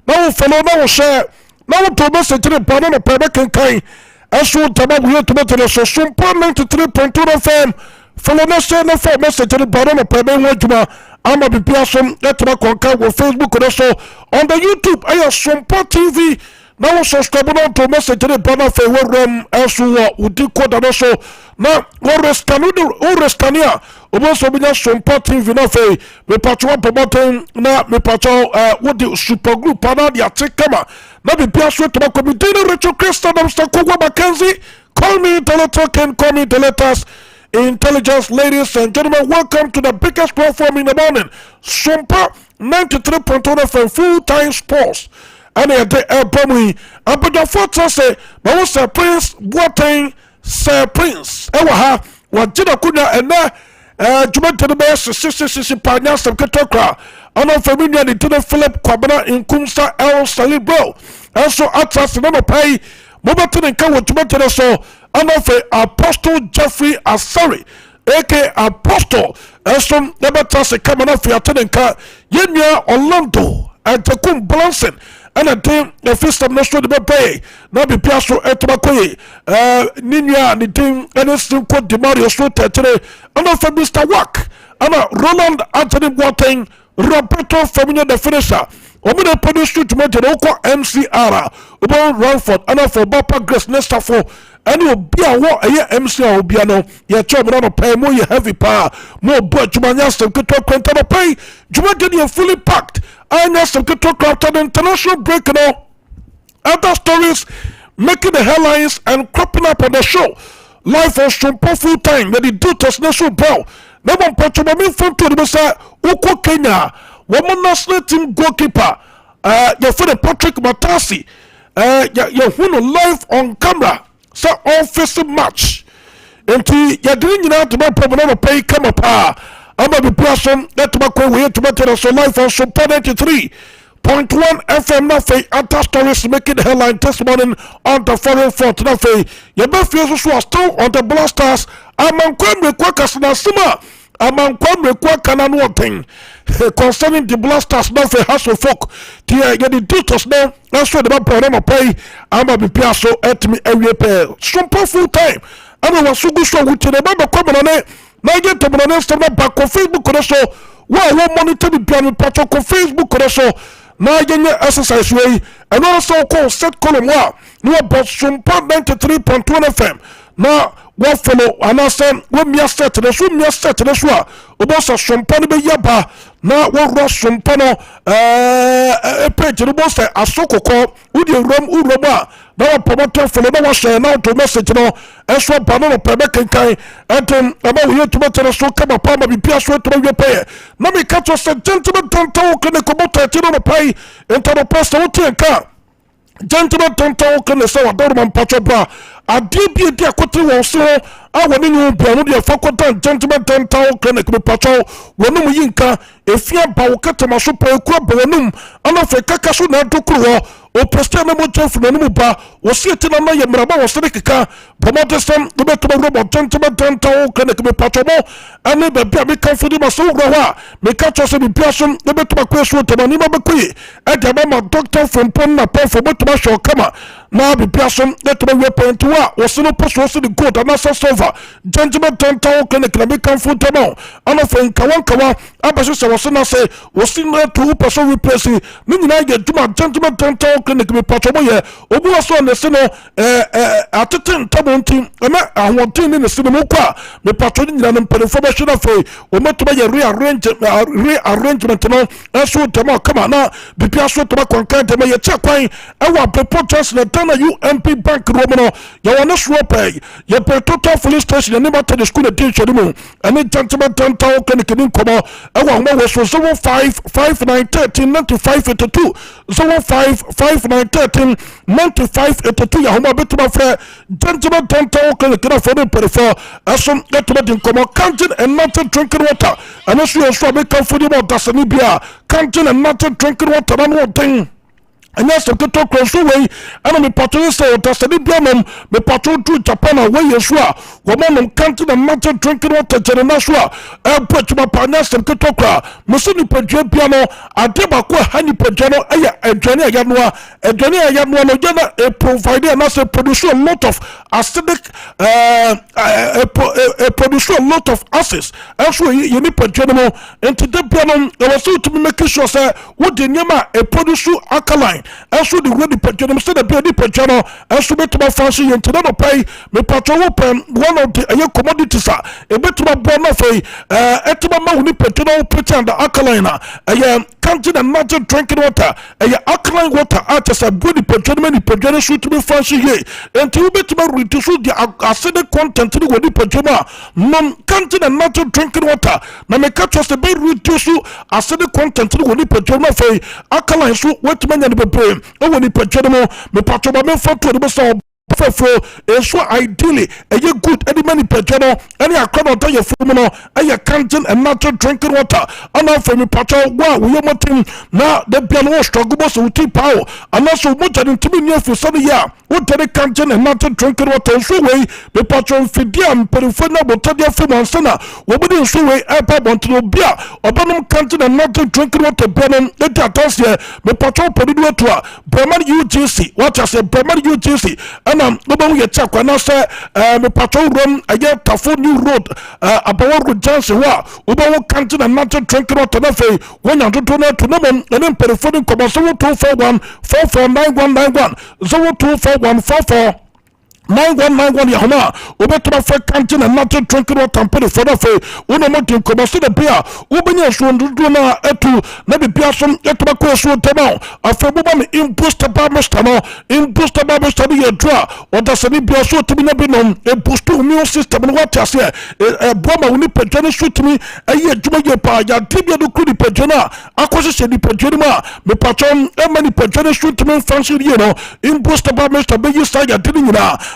now follow now share now to message to the panel of Pebble Kai as you tell we to better so Sompa 93.2 FM follow no share no for message to the panel of Pebble Wajuma I'm a person that my contact with Facebook and also on the YouTube I have Sompa TV. Now subscribe to message to the banner for room as you do code and also now Orestania also be Sompa TV no fe me patcho promoting na me patcho what the super group pana dia tekama na be piaso to ko be Rachel Christian Mr. Kogwa Mackenzie call me Teletalk call me the letters intelligence. Ladies and gentlemen, welcome to the biggest platform in the morning, Sompa 93.1 FM full-time sports. And at the airport, and but the photo say, "My Sir Prince, Boateng, Sir Prince." Ewa what did I could and Juman to the best, Sissy Panya, some Katokra, and of familiar to the Philip Kwabana in Kunsa El Salibro. Also, Atlas and pay, Mobatin and Kawa Juman so, and of Apostle Jeffrey Asari, aka Apostle, and some Nebatas coming off your tenant Yenya Orlando, and Takum Blanson. And I think the first of national debate, now be Piasso Etomakoye, Nina, and the team, and it's still called Demario Sote today, and for Mr. Wack, and Roland Anthony Boateng, Roberto Famino the finisher, Omina Police to make the local MCR, Ubon Ranford, and for Bapa Grace Nesta for, and you'll be a war a year MCR Obiano, your children on a pay more heavy power, more boy Jumanias and Kuto Quentana pay, Jumani fully packed. I know some good talk after the international break and all other stories making the headlines and cropping up on the show. Live on Sompa full time that the Dutas National Bell. Never patch my main phone to the Messiah, Uko Kenya, woman national team goalkeeper, your friend Patrick Matasi, your winner live on camera, so office match. And you're doing out to my problem pay come up. I'm a person that we have to better so life on Sompa 93.1 FM Nafe Anta stories making headline this morning on the foreign front Nafe. Your best feels was still on the blasters. I'm on Kwame Quakas Nasima. I'm on Kwame Quakan thing concerning the blasters Nafe Hassel folk. The details now. That's what the problem pay. I'm a Piasso at me every pair. Sompa full time. I was so good so with the member coming on it. Now get to the next time back on Facebook or so. Why won't monitor the piano patch on Facebook or so? Now get your exercise way and also call set column one. No about Sompa 93.1 FM. Now what follow and I said when me set to the swim me set to the swah. About Sompa be yaba. Now what rush Sompano page the boss a soko call with your rum uroba. Now a promoter for the share now to message no as one panel Pebble Kai and about you to better so come up and be pierced to your pay. Now me catch us a gentleman don't talk and the commoter to pay into the person car. Gentlemen don't talk and the so Dorman Pachobra. I did be a dear country was so I want you to be a faculty gentlemen don't talk and the patrol when you yinka if you are Bawkata super crab bonum and of a Kakasu Nato o Prestiana Mojo from the Nuba was sitting on my Yamaba was Sedeka, promoted some the better robot gentlemen don't talk and the patrol and never be comfortable so raw. Make catch us in person, the better question to Manima Bakui at the mama doctor from Ponna Pon for Motomasho Kama. Now be person that will weapon to what was no post was the good and also silver. Gentlemen don't talk and the make comfortable. And of Kawankawa, Abasha was not say was seen there 2% replacing. Meaning I get to my gentlemen don't talk and the patrol. Obu was on the cinema at the 10 table team. I want in the cinema. The patrolling and information of a or met to be a rearrangement. That's what the come on now. Be pierced to my content and my check wine. I want the protest that Tana UMP Bank Romano. You want to swap pay. You pay total police station and never tell the school attention. And then gentlemen don't talk and can come out. I want more was 05 5913 9582 05 5913 9582. You have a bit of my friend. Gentlemen don't talk and can afford it before. As some get to the come out counting and not drinking water. And as you also make comfortable, that's an Ibia counting and not drinking water and one thing. and yes, the talk way, and I'm a patron say, Tassadi Biamum, the patron to Japan away Yeshua, woman counting and matter drinking water, Janasua, put my partners and Kitokra, Musuni Pajé Piano, Adebaqua, Honey Pajano, a Johnny Yanua, a Johnny Yanua, a provider and also producer a lot of acidic, a producer a lot of acids. Actually, you need Pajano, and to the piano, there was so to be making sure, sir, what the Yama, a producer alkaline. Ɛso de wura nipa gyanam sɛ de nipa gyano ɛso betuma fancy yɛ ntina no pay me patro open one of the commodities a ebetuma bɔ na fei ɛtuma ma nipa gyano pretend alkaline ɛyɛ canteen and natural drinking water ɛyɛ alkaline water at a good nipa gyano so to be fancy here enti wo betuma reduce the acidic content ni wɔ nipa gyano non canteen and natural drinking water na me catch us be reduce acidic content ni wɔ nipa gyano fei alkaline so wetuma nya ne bebree ɛwɔ nipa gyano mo me patro ba me foto de bɛsɛ fefro so ideally ɛyɛ good ɛde mani pɛgya no ɛne akɔnɔ ɔtɔ yɛ fom no ɛyɛ canteen and natural drinking water ana afei me patro wa woyɛ mɔtem na da bia no wɔ struggle bɔ sɛ woti paa o anaasɛ womogya no ntimi nni afiri sɛ no yɛ a wotɛne canteen and natural drinking water nso wei me patro mfidie a mpanimfoɔ no abɔtɔdeɛ afim ansa na wɔbɛde nso wei ɛpa abɔntene obi a ɔbɛnom canteen and natural drinking water bia no ɛdi atanseɛ me patro pɔdodo atu a brɛma no UGC wate asɛ brɛma no UGC ɛna nobody yɛ kyɛ kwana sɛ me patro rom ɛyɛ tafo new road abawo road junction wa wobɛwo canteen and natural drinking water na fei wonya dodo no atu na mom ɛne mpanimfoɔ no nkɔmmɔ sɛ 0241 449191 0241 44 9191 Yahoma, Ubetuma for canteen and natural drinking water and put it for the fay. Unamotin Kobasu the beer, Ubania Swan Duna Etu, Nabi Piason, Etubako Swan Tamao, a February impost a barbestano, impost a barbestano, a draw, or does any Piaso to be Nabinon, a boost to immune system and what I say, a Brahma will pejana shoot to me, a year Jumaya Pa, Tibia do Kudi Pejana, acquisition the Pejana, me patron, a many Pejana shoot to me fancy, impost a barbestano, Baby Saga, didn't you?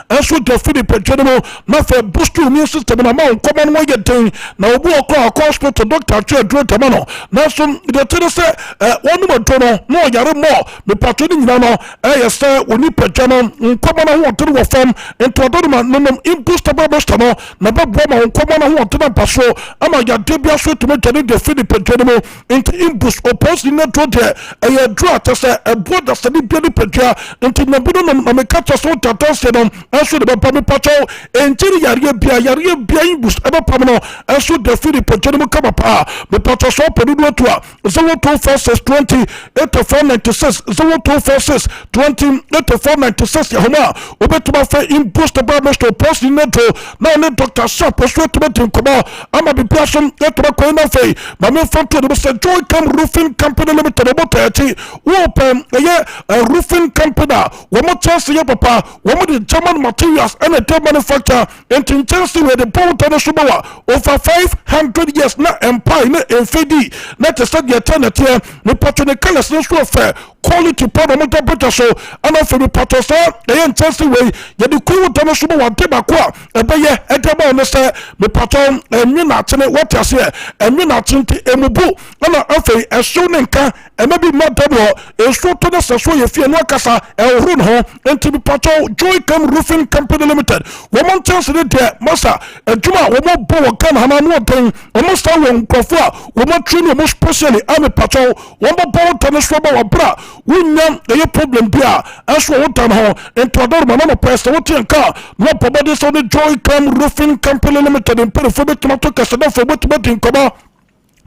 Ɛso de fidi pɛgyɛnemo na fɛ boost immune system na ma nkɔmɔ no wɔyɛ den na obu ɔkɔ hospital doctor atwe aduro tama no na so de tere sɛ wɔnom aduro no na ɔyare mmɔ mepatro no nyina no ɛyɛ sɛ wɔni pɛgya no nkɔmɔ no ho ɔtere wɔ fam nti ɔdɔ no ma nonom impostable booster no na bɛboa ma nkɔmɔ no ho ɔtere mpa so ama yɛde bia so tumi gyane de fidi pɛgyɛnemo nti impus opposing no duro deɛ ɛyɛ aduro a tɛ sɛ ɛboɔ dasane bia ne pɛgya nti nabi no nom na meka kyɛ so tatanseɛ no ɛso de bɛpa me patro ɛnkyiri yareɛ bia imbus ɛbɛpam no ɛso de fidi pɛgya no mu kama paa me patro so ɔpɛ dodoɔ to a 024620 8496 0246 20 8496 yɛhoma a wobɛtumi afɛ impostable booster opposing no duro na ɔne Dr. Sharp ɛso ɛtumi te nkɔmmɔ ama bibia so ɛtumi kɔɛ no afei ma memfa nto de bɛ sɛ Joy Cam Roofing Company Limited ɔbɔtɔ akyi wɔpɛ ɛyɛ roofing company a wɔmo kyɛnse yɛ papa wɔmo de German materials and a top manufacturer and to intensity where the Powder Subawa over 500 years na empire na MFD na to start the alternative the patron colors no so fair quality powder temperature so and of the patron the intensity way ya the cool Powder Subawa tebakwa ebeye edema no say the patron enwi na tene what you say enwi na tente emubu na afei ehso ne nka e maybe more double ehso to na so ye fie no akasa ehuru no enti the patron Joy Cam Roofing Company Limited woman chance de masa adwuma woman bo kan hana no den woman sta won krofo a woman train woman specially am patron woman bo tan so ba wabra wunya dey problem bia aso wotan ho ento ador ma no pesa wotin ka no pobody so the Joy Cam Roofing Company Limited in perfo betuma kasa na fo betuma tin koba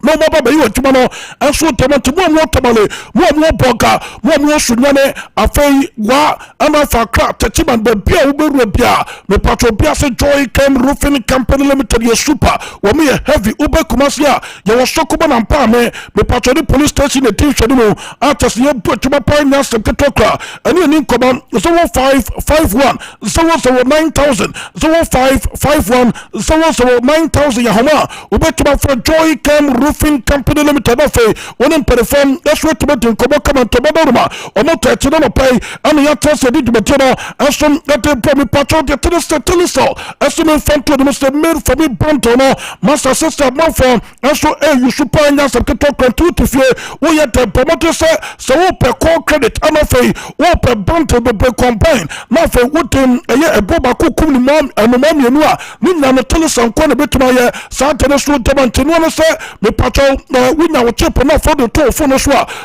no baba be you tuma no aso tomato mo tamale mo boga mo sunyane afei wa ana fa kra tetiman be bia wo beru bia me patro bia se Joy Cam Roofing Company Limited ye super wo me heavy ube kumasi a ye wo sokoba na mpa me patro the police station e tin hwede mo atas ye tuma pa nya se ketokra ani ni koba 0551 009,000 0551 009,000 ya homa ube tuma for Joy Cam Roofing Company Limited of a one perform that's what to make in Kobaka and Tobadorma or not to pay and the attest did material and some that they probably patrol the teleso as soon as front to the Mr. Made for me Bontono Master Sister Monfort and so you should buy us a talk to fear we had the promoter so per call credit and of a per Bonto be combined now for what a Boba Kukum mom and the mom you know Nina teleso and corner bit my Saturday so Tabantin say me patrol we now chip enough for the toll for no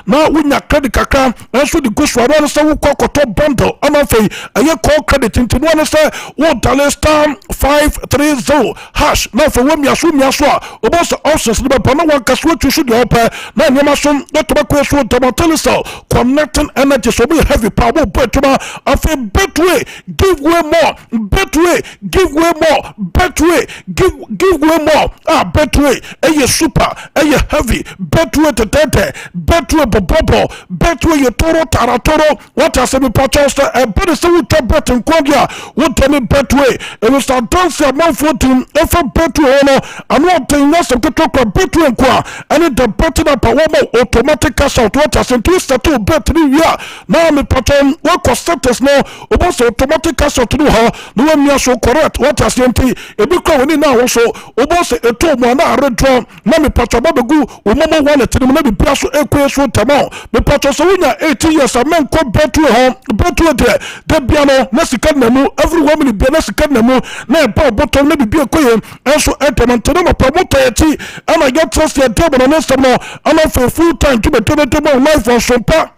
now we not credit account and so the goose for so Cocoto bundle and of a call credit into one say what $star 530 hash now for when you assume you saw about the options the Pano one can switch you should open now you must not to question Tabantin connecting energy so be heavy power but of a betway give way more betway give way more betway give way more betway a super a heavy betway to tete betway bobo betway you toro taratoro what has been purchased a better so we can bet in Kogia what any betway it was a dance amount for team if a betway and what thing else of the talk of betway and the betting up a woman automatic cash out what has into settle bet 3 year now me pattern what cost status now about automatic cash out to do her no one so correct what has into a big when now also about a told one red draw now me pattern babu o mama wallet to me be so equation tamo me pattern so when 18 years a man come betway there the piano nesika namu every woman be nesika namu na e bottom na be koye enso entaman to no promoter yeti and I get trust your table on next more and for full time to be life on Sompa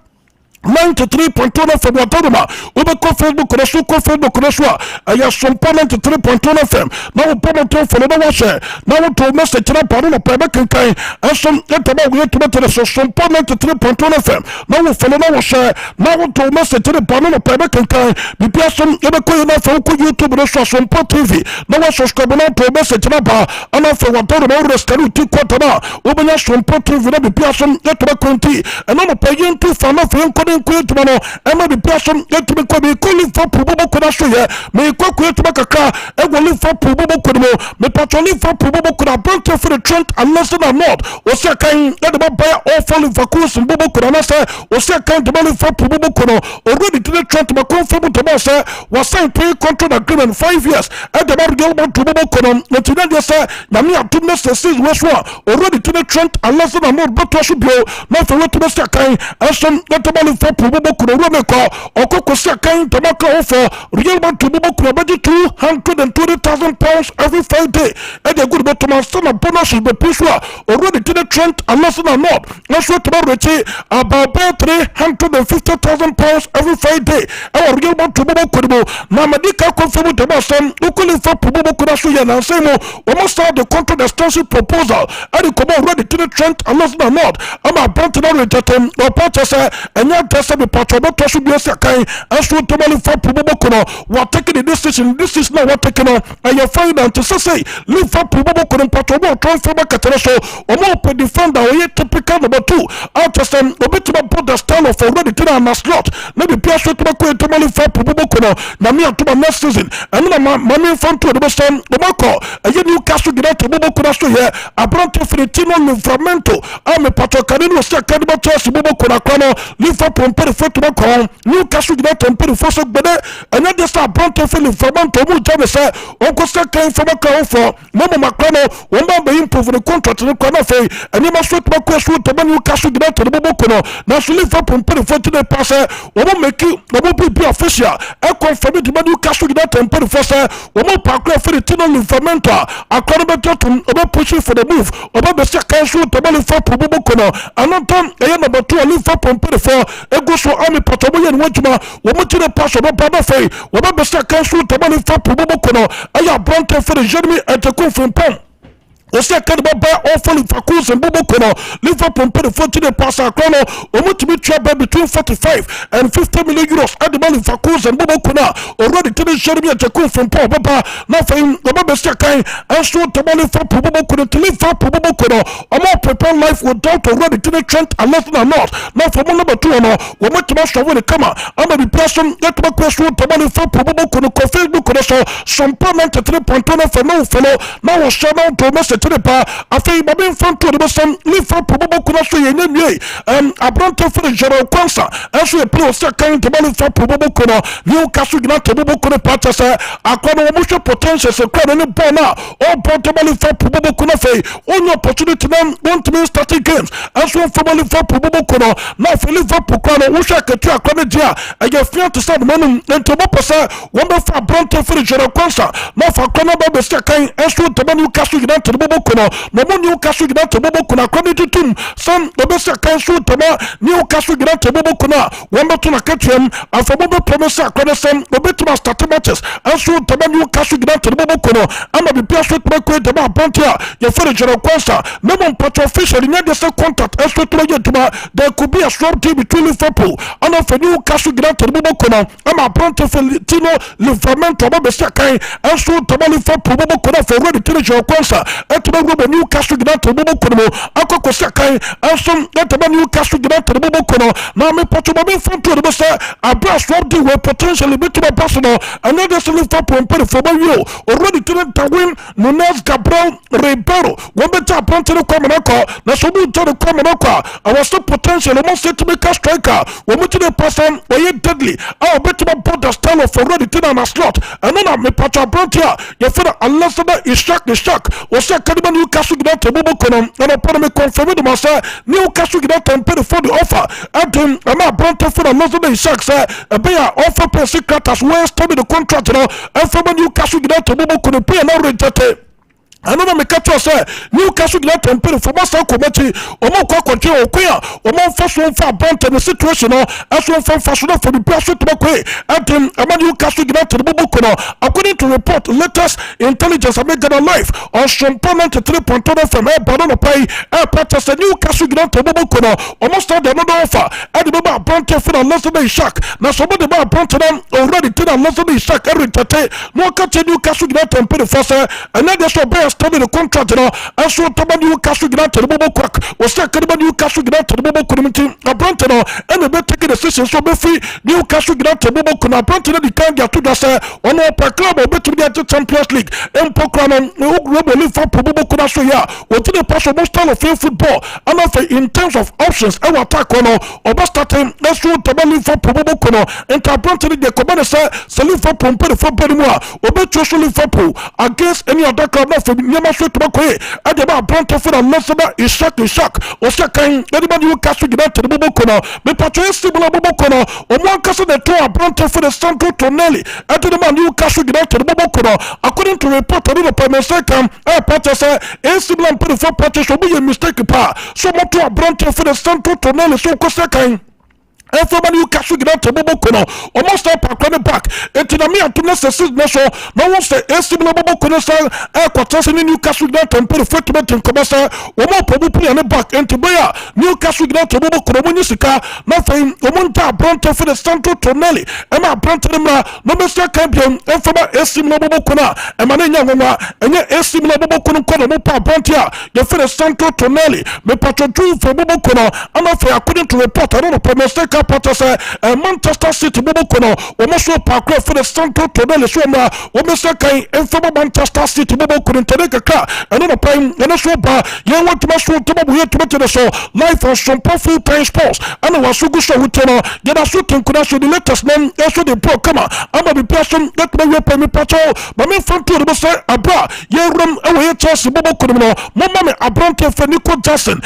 93.1 FM Watanoma ubeko Facebook konesu ko Facebook konesu aya Sompa 93.1 FM na upomo follow na share na to message na paro na pebe kankan asom etaba we to better so Sompa 93.1 FM na follow na share na to message na paro na pebe kankan bibia som ebeko na fa ko YouTube na so Sompa TV na subscribe na to message na ba ana fa Watanoma restaurant ti kwatana ubenya Sompa TV na bibia som etaba konti na no pay to fa na fa Kuitmano, Emma the person get to be calling for probable Kodashoya, may quit Makaka, and will live for probable Kodomo, may patrolling for probable Koda built for the Trent and lesson or not, or second, let them buy all falling for course and Bobo Kodanasa, or second, the money for probable Kono, already to the Trent Macon to Massa, was signed pre-contract agreement 5 years, at the Bar Gilbert to Bobo Kodon, not to then say, Namia to Mr. Sis Westwa, already to the Trent and lesson or not, but should go, not for what to Mr. Kain, and some let the money for probable Kuromeko or Cocosa Kain Tobacco for real man to Bobo budget £220,000 every Friday. And a good bottom son of bonus is the Pishwa already to the Trent and lesson or not. That's what about £350,000 every Friday. Our real man to Bobo Kurbo Namadika confirmed to Boston, locally for Bobo Kurasuya and Samo, almost start the contract extension proposal. And you come already to the Trent and lesson or not. I'm about to know that or purchaser and not test me patrol to should be a second and so to money for probable kono what taking the decision this is not what taking on and you find out to say live for probable kono patrol transfer back at so or more per defender or yet typical number 2 after some obitable put the style of already to a slot maybe pierce to money for probable kono na me to my next season and then my main front to the best time the Marco and you Newcastle get out to Bobo Kono so here I brought to Fritino Livramento I'm a patrol canino second about to Bobo Kono live for Pompey for to call Newcastle get temper for so better and not just a brought to Philip from to move to say Uncle Second from a call for Mama Macrono one by improve the contract in the corner and you must back question to Newcastle get out to the Bobo Kono now she live for Pompey for to the passer what make you what will be official I confirm it to Newcastle get out temper for say what more park for the Tino Livramento I call about pushing for the move about the second shoot to Bobo Kono and not done number 2 live for Pompey for a go so army patrol and wajuma wamutire pass obo baba fei waba besta kansu tabani fa Bobo Kono aya bronte for the Jeremy at the confirm Ose kadaba ba awful fakus and Bobo Kono Liverpool put the 40 pass chrono omutimi trouble between 45 and 50 million euros at the money fakus and Bobo Kono already to the Jeremy at the from Paul Baba now for him the Baba Sakai and so to money for Bobo Kono to live for Bobo Kono a more prepared life without already to the Trent and less than not now for number 2 no we much more when it come I'm the person get to question to money for Bobo Kono Facebook Kono so Sompa 93.1 for no follow now was shown out to message setere pa afei ba ben fanto de bosam Liverpool bobo kuna so ye nyamie Abrante for Jero Kwansa enso ye play o se kan te ba Liverpool bobo kuna Newcastle United bobo kuna pa se akono wo mo potential se kwa ne ball na o portable Liverpool bobo kuna fei only opportunity na want to starting games enso for Liverpool bobo kuna na for Liverpool kwa wo sha ketu akwa dia ege fia to start manum ento bo pesa wo be fa Abrante for Jero Kwansa na fa kwa na ba be se kan enso te ba Newcastle United bobo kuna no mo Newcastle United bobo kuna kwa ni tutum sam be se kan so te ba Newcastle United bobo kuna wo be to na ketuam afa bobo promise akwa na sam be to start matches enso te ba Newcastle United bobo kuna ama be pia so te ko te ba Abrante ya for Jero Kwansa no mo patch official nya de se contact enso to ye to ba there could be a strong team between Liverpool and for Newcastle United bobo kuna ama Abrante for Tino Livramento bobo se kan enso te ba Liverpool bobo kuna for ready to Jero Kwansa eto ba go Newcastle United bobo kuna akoko se kan enso eto ba Newcastle United bobo kuna na me patch bobo fonto de se abra strong team with potentially between Barcelona and the Liverpool put for you already to win Nunes Gabriel Ribeiro when better Abrante no come na so be to come na I was so potential almost set to make a striker when we to the person we deadly our better put the style of already to na slot and then me patch Abrante you feel unless that is shock o se kadima Newcastle United bobo kono na upon me confirm the masa Newcastle United put for the offer and am Abrante for unless that is shock say be offer per secret as well stop the contract no and from Newcastle United bobo kono pay na rejected another me catch us Newcastle United pay for master committee omo kwa continue okwa omo first one for Abrante the situation no as one for fashion for the person to make and Newcastle United bobo kono according to report latest intelligence American life on Sompa 93.2 FM Baron pay purchase Newcastle United bobo kono almost start another offer and the bobo Abrante for the last day shock now somebody bobo Abrante already to the last day shock every tate no catch Newcastle United pay the first and then there's a study the contract no and so to Newcastle United bobo crack was second Newcastle United bobo community Abrante no and they take the decision so be free Newcastle United bobo kono Abrante the can get to say on per club or better get to Champions League and program global Liverpool bobo kono so ya what the possible style of football and in terms of options our attack on or starting let's show to Liverpool bobo kono and Abrante the command say Liverpool put for more or better Liverpool against any other club not for Nyama so to Bakoe and the Abrante for the Lesser is shock or second anybody who cast United bobo kono me patch similar bobo kono or one cast the two Abrante for the Santo Tonelli and the man Newcastle United bobo kono according to report on the payment second patches a similar put for patches will be a mistake pa so much to Abrante for the Santo Tonelli so second and from Newcastle United bobo kono almost up a back into the mere to necessary measure no one say a similar bobo kono say quarters in Newcastle United put a footment in Commerce or more probably on the back into Baya Newcastle United bobo kono munisika nothing omunta Abrante for the Santo Tonelli and Abrante no Mr. Champion and from a similar bobo kono and mananya ngwa and a similar bobo kono kono mo pa Abrante the for the Santo Tonelli me patro for bobo kono and according to report I don't know Manchester City bobo kono omoso park for the Santo Tonelli so na omoso kan enfo Manchester City bobo kono ntene kaka eno no pan eno so ba ye want to so to bo ye to so life on Sompa full time sports and was so good so with no get a so tin kuna so the latest name so the pro come ama the person that me pay me pacho but me front to the say abra ye rum e ye Chelsea bobo kono no mama me Abrante for Nico Jackson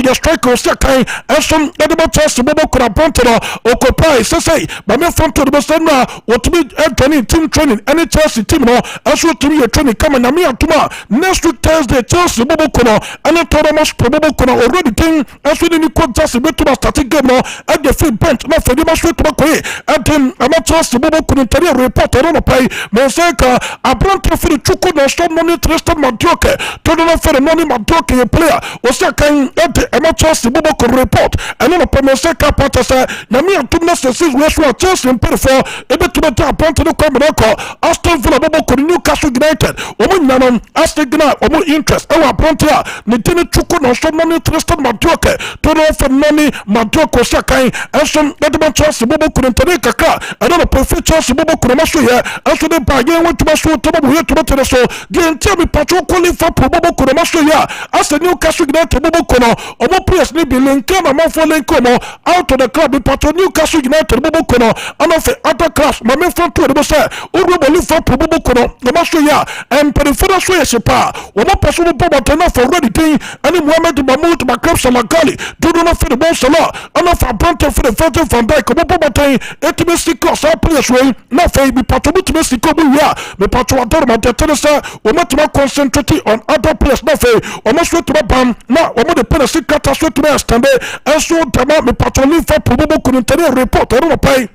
the striker so kan enso the Chelsea bobo kono Abrante no occupy say but me front to the say na what me Anthony team training any Chelsea team no enso to me training come na me atuma next week Thursday Chelsea bobo kono and Thomas bobo kono already thing enso the Nico Jackson be to starting game no at the free bench na for the match to Bakoe and I'm Chelsea bobo kono tell report no pay me say ka Abrante for the chuko no stop money Tristan Madioke to no for the money Madioke player was say kan at Chelsea bobo kono report and no pay me say ka part say na me atum na sesi we so Chelsea mpefo ebetuma ta appoint no come na ko Aston Villa bobo ko Newcastle United omo nyano Aston Villa omo interest e wa appoint a ne tini chuko no so no interested Madueke to no for nani Madueke sakan enso edema Chelsea bobo ko ntene kaka e no perfect Chelsea bobo ko na so ye enso de ba ye wetuma so to bobo ye to tere so de ntia mi patro qualify bobo ko na so ya Aston Newcastle United bobo ko no omo players ni bi linka na mo for link mo out of the club bi patro Newcastle United bobo ko no ana fe other class ma me front to the say oru boli for bobo ko no na so ya em perifera so ye sepa omo paso bobo tena for ready thing ani Mohamed Mahmoud Makrab Salagali do no for the ball sala ana for Brentford for the Virgil van Dijk bobo ten etime sikos all players way na fe bi patro bitime sikos bi ya me patro adoro ma tena say omo to concentrate on other players na fe omo so to bam na omo de pena sikata so to stand and so tama me patro ni for bobo ko ntene report ero pai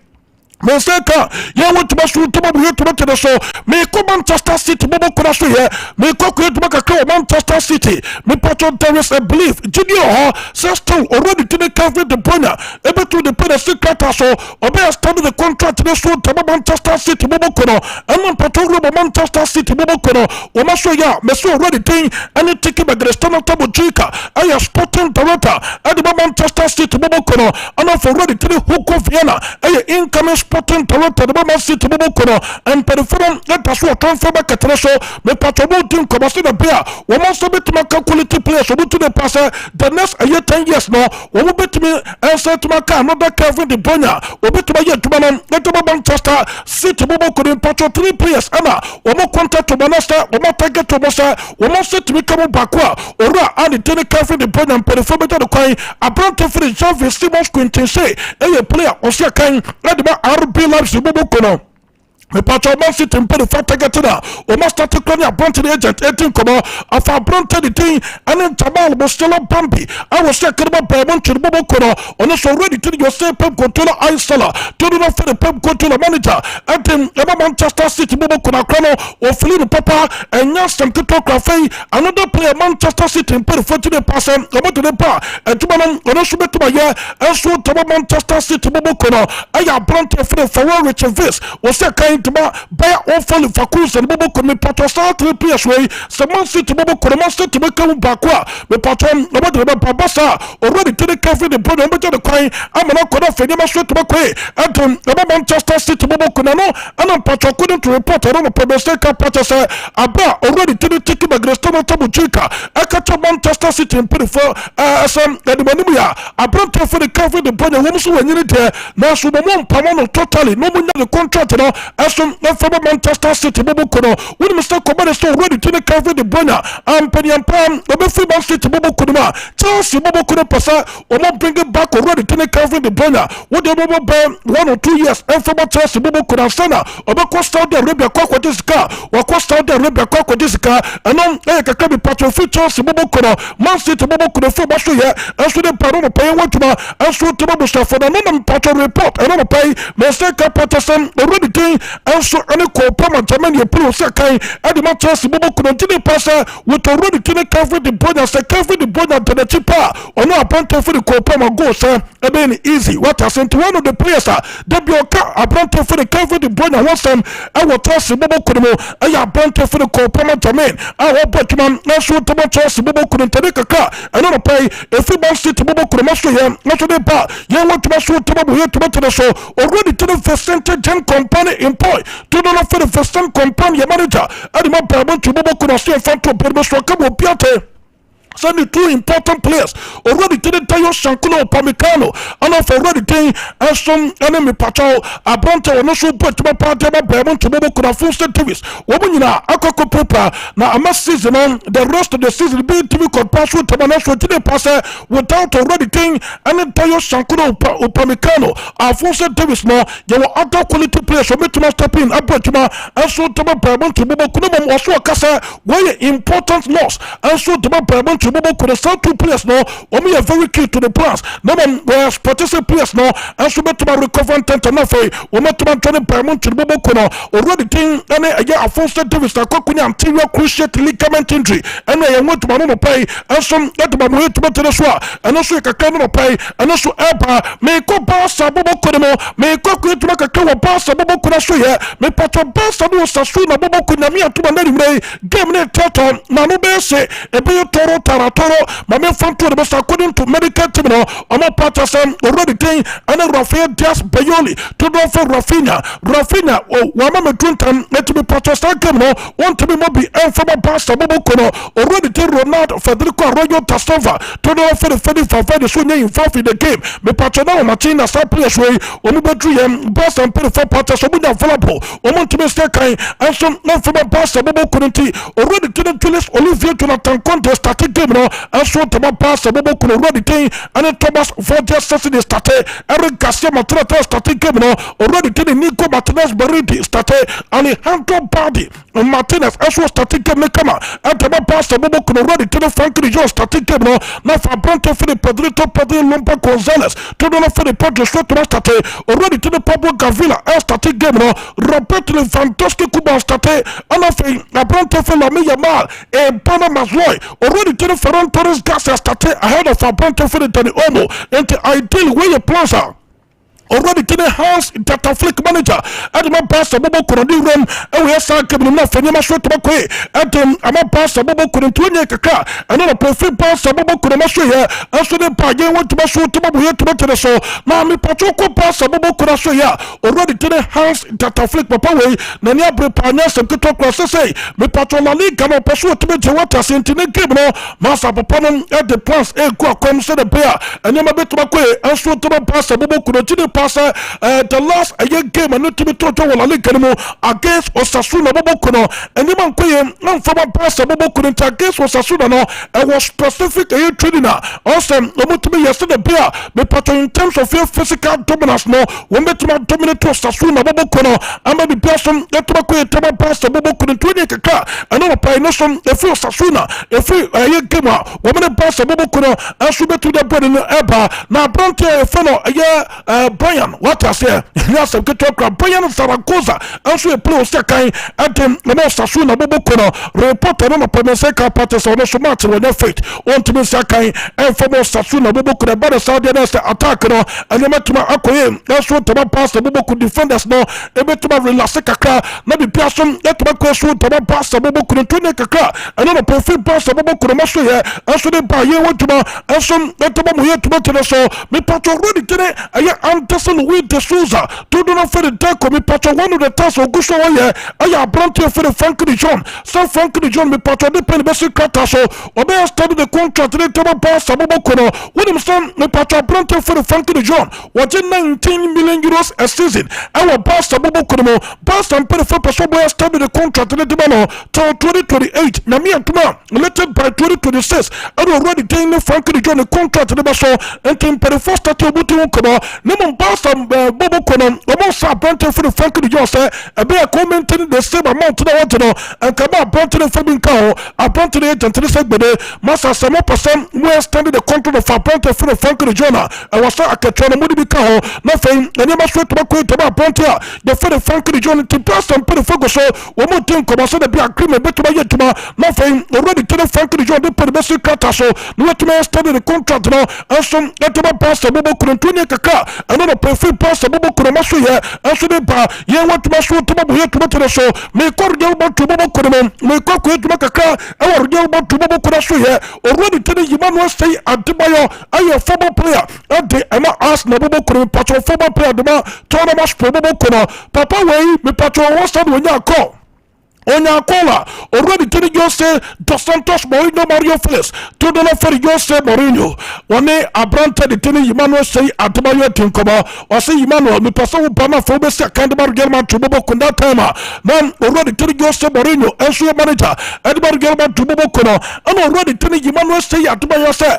Monseka, ya want to basu to babu to the so me ko Manchester City bobo kura so here me ko to baka Manchester City me patron there is a belief junior ho still already to the cover the bona able to the pay secret so obe start the contract the so to Manchester City bobo kono and patron Manchester City bobo kono o ma so ya me so already thing any ticket by the stand table chika I am sporting director at the Manchester City bobo kono and already to the hook of Vienna incoming Sporting Toronto the Man City bobo kono and peripheral let us what transfer back at so me patrobo team come see the beer we must be to make quality players so to the passer the next 10 years no we will bet me answer to make another Kevin De Bruyne we bet to get to let the Manchester City bobo kono patro 3 players ama we mo contact to Manchester we mo target to Manchester we must set me come back ora and the Kevin De Bruyne and peripheral the coin about to finish Jean Simons Quintin say a player o se kan let the RB Leipzig bobo kono me patro Man City mpere fa targetina o ma start to clear Brentford agent 18 komo afa Brentford the thing and Jamal Mostela Bambi I was say kerba Bayern to bobo kono on so ready to your say Pep Guardiola Aisala to no for the Pep Guardiola manager at Manchester City bobo kono kono o Philippe Papa and Yansam to talk cafe another player Manchester City mpere fa to the pass and to the bar and to man on so beto ya and so to Manchester City bobo kono aya Brentford for the Ferrari Richard Viss was say Tuma by all follow for cruise and bobo could me patron 3 players way some Man City bobo could master to make come back me patron no matter Babasa already to the cafe the brother the coin I'm not gonna figure my sweat to my way and Manchester City bobo could no and patron couldn't report I don't know Pabaseka patches Abba already to the ticket by Grestano Tabuchika I catch Manchester City and put it for some Edmondia I brought for the cafe the brother who when you there now so the one Pamano totally no one the contract from Manchester City bobo kono when Mr. Kobane so ready to the cover the bona Penny and Pam the free Man City bobo kono Chelsea bobo kono pasa o mo bring it back already to the cover the bona what the bobo be 1 or 2 years and from Chelsea bobo kono sana o be Costa Saudi Arabia kwa this car wa Costa Saudi Arabia kwa this car and on ka be patron free Chelsea bobo kono Man City bobo kono for baso here and so the paro no pay what ma and so to bobo for no patron report and no pay Mr. Patterson already thing and so any co-pama Germany pro sakai and the Manchester bobo could continue passer with already to the cover the brother say cover the brother to the cheaper or no appoint for the co-pama go sir a been easy what has sent one of the players that be appointed for the cover the brother once time I will toss the bobo could I appointed for the co-pama German I will bet man not sure to Manchester bobo couldn't take a car and not pay if we must sit to bobo could master him not to the bar you want to master to bobo here to the show already to the first center gen company employ to the for the first time company manager and the man to bobo could have seen front to Permesso Cabo Piate. Send the 2 important players already to the Tayo Shankuno Pamicano and of already thing and some enemy patrol Abronte or no so put to my party about Berman to Bobo could have full state TVs. Woman in a Akoko paper now a must season on the rest of the season being TV could pass with Tamanasco to the passer without already thing and the Tayo Shankuno Pamicano are full state TVs now. There were other quality players for me to step in Abrotuma and so to my Berman to Bobo Kunum also a Casa where important loss and so to my Berman to to Bobo could have 2 players no or me are very key to the plans no man were sportive players no and so better recover tent enough or met to turn permanent to Bobo Kono already thing and a year of Fonster Davis Kokuni anterior cruciate ligament injury and I went to Mano pay and some let my way to the Swa and also a canoe pay and also Epa may go pass a Bobo Kono may go to make a cover pass a Bobo Kono may patch a pass a Sasuna Bobo Kunamia to Manday game net Tato Manu Bese a Bio Toro Taratoro Mamma Fonto the best according to medical terminal on my Patterson already thing and a Rafael Diaz Bayoli to go for Rafinha oh Wamama Twinton let me Patterson Camino want to be mobile and from a pass a Bobo Kono already tell Ronaldo Federico Arroyo Tasova to go for the Fedi for Fedi Sunday in fourth in the game me Patronao Martina Sapres way Omubadrian Bass and Pay for Patterson Falapo Omontimeska and some not from a pass a Bobo Kunti already didn't tell us Olivia Jonathan contest started game no and so to my pass a Bobo Kuno already thing and Thomas Fortes Sassy started Eric Garcia Matrata started game no already didn't Nico Martinez Bariti started Alejandro Party Martinez as well started game Kama and the pass a Bobo Kuno already didn't Frankie Jones started game no now for Bronte for the Pedrito Lumpa Gonzalez to the for the Pedro Soto started already to the Pablo Gavila started game no Roberto Fantastic Kuba started and a Bronte for Lamia Mal and Panama Zoy already to the Ferran Torres Garcia started ahead of a Bronte for the Danny Omo and the ideal way your plans are already to the house data flick manager at my pastor Bobo Kurandi room and we have some cabin enough and you must wait to quay at I'm a pastor Bobo Kurantuni Kaka and on a perfect pastor Bobo Kuramasu here and so the Pagan went to my show to my to the show Mammy Pachoco pastor Bobo Kurasu here already to the house data flick papa way Nania Brepana some good talk say me Patrola League come up pursue to me to what I sent in the game no Master Papanum at the plans a comes to the bear and you may be to my quay and so to my pastor Bobo Kurantuni the last game and not to be total against Osasuna Bobo Kono and the man non from a pastor Bobo couldn't against Osasuna no I was specific training also to be yesterday beer but in terms of your physical dominance no when we dominate Osasuna Bobo Kono and maybe person that to my pastor Bobo couldn't do it and no pay no some if you Osasuna if you game woman pastor Bobo Kono and should be to the bread in the Eba now Bronte fellow Brian, what I say? Yes, I'm going to talk Brian Zaragoza. Also, a play second at the Sasuna Bobokono, reporter on a Pemeseka Patas on the Sumat when they fit. Want to be Sakai and for more Sasuna Bobokuna, but the Saudi attack and the Matuma Akoye. That's what the pass the Boboku defenders know. A bit of Relaseka, maybe Person, let my question to the pass the Bobokuna Tunaka, and on a perfect pass the Bobokuna Masu here. Also, the Paye went to my and some let the Bomu here to the show. Me Pato already today. Anderson with the Souza to do not for the deck of me patch one of the tasks of Gusho. I have brought here for the Frankie John. So Frankie John, me patch the pen basic cataso, or may I study the contract to the pass Sabokono. Williamson, me patch a brought here for the Frankie John. What in 19 million euros a season? Our pass Sabokono, pass and pay for Pasobo study the contract to the Dimano till 2028. Namia Tuma, elected by 2026. I already taken the Frankie John the contract to the Basso and came for the first statue Nemon Pastor Bobo Kono, almost a Bronte for the Frankie Jones, a bear commenting the same amount to the water, and come up Bronte for being cow, a Bronte agent to the Saturday, Master Samo person, where standing the control of a Bronte for the Frankie Jonah, and was a Catron Moody Cow, nothing, and you must wait to about Bronte, the for the Frankie John to pass and put a focus so, one more thing, come on, so the black cream, a bit to my yetuma, nothing, already to the Frankie John, they put the basic cataso, no to me study the contract now, and some let to my pastor Bobo Kurantuni Kaka. And on a perfect pass, Bobo Kuramasu here, and so the bar, you want to mash to Bobo here to the show, may call Gelba to Bobo Kuramon, may call to Makaka, our Gelba to Bobo Kurasu here, already telling you man will stay at the bio, I a former player, and the Emma asked Bobo Kuram, Patrol former player, the man, Tonamas Bobo Kuna, Papa way, me Patrol was that when you call. Onya Kola already telling you say Dos Santos Mourinho Mario Felix to the left for Jose Mourinho. One day I branded the telling Emmanuel say at the Mario Tinkoba or say Emmanuel me person who Bama for Bessia Canterbury German to Bobo Kunda Timer. Man already telling Jose Mourinho and so manager Edinburgh German to Bobo Kuna and already telling Emmanuel say at the Mario say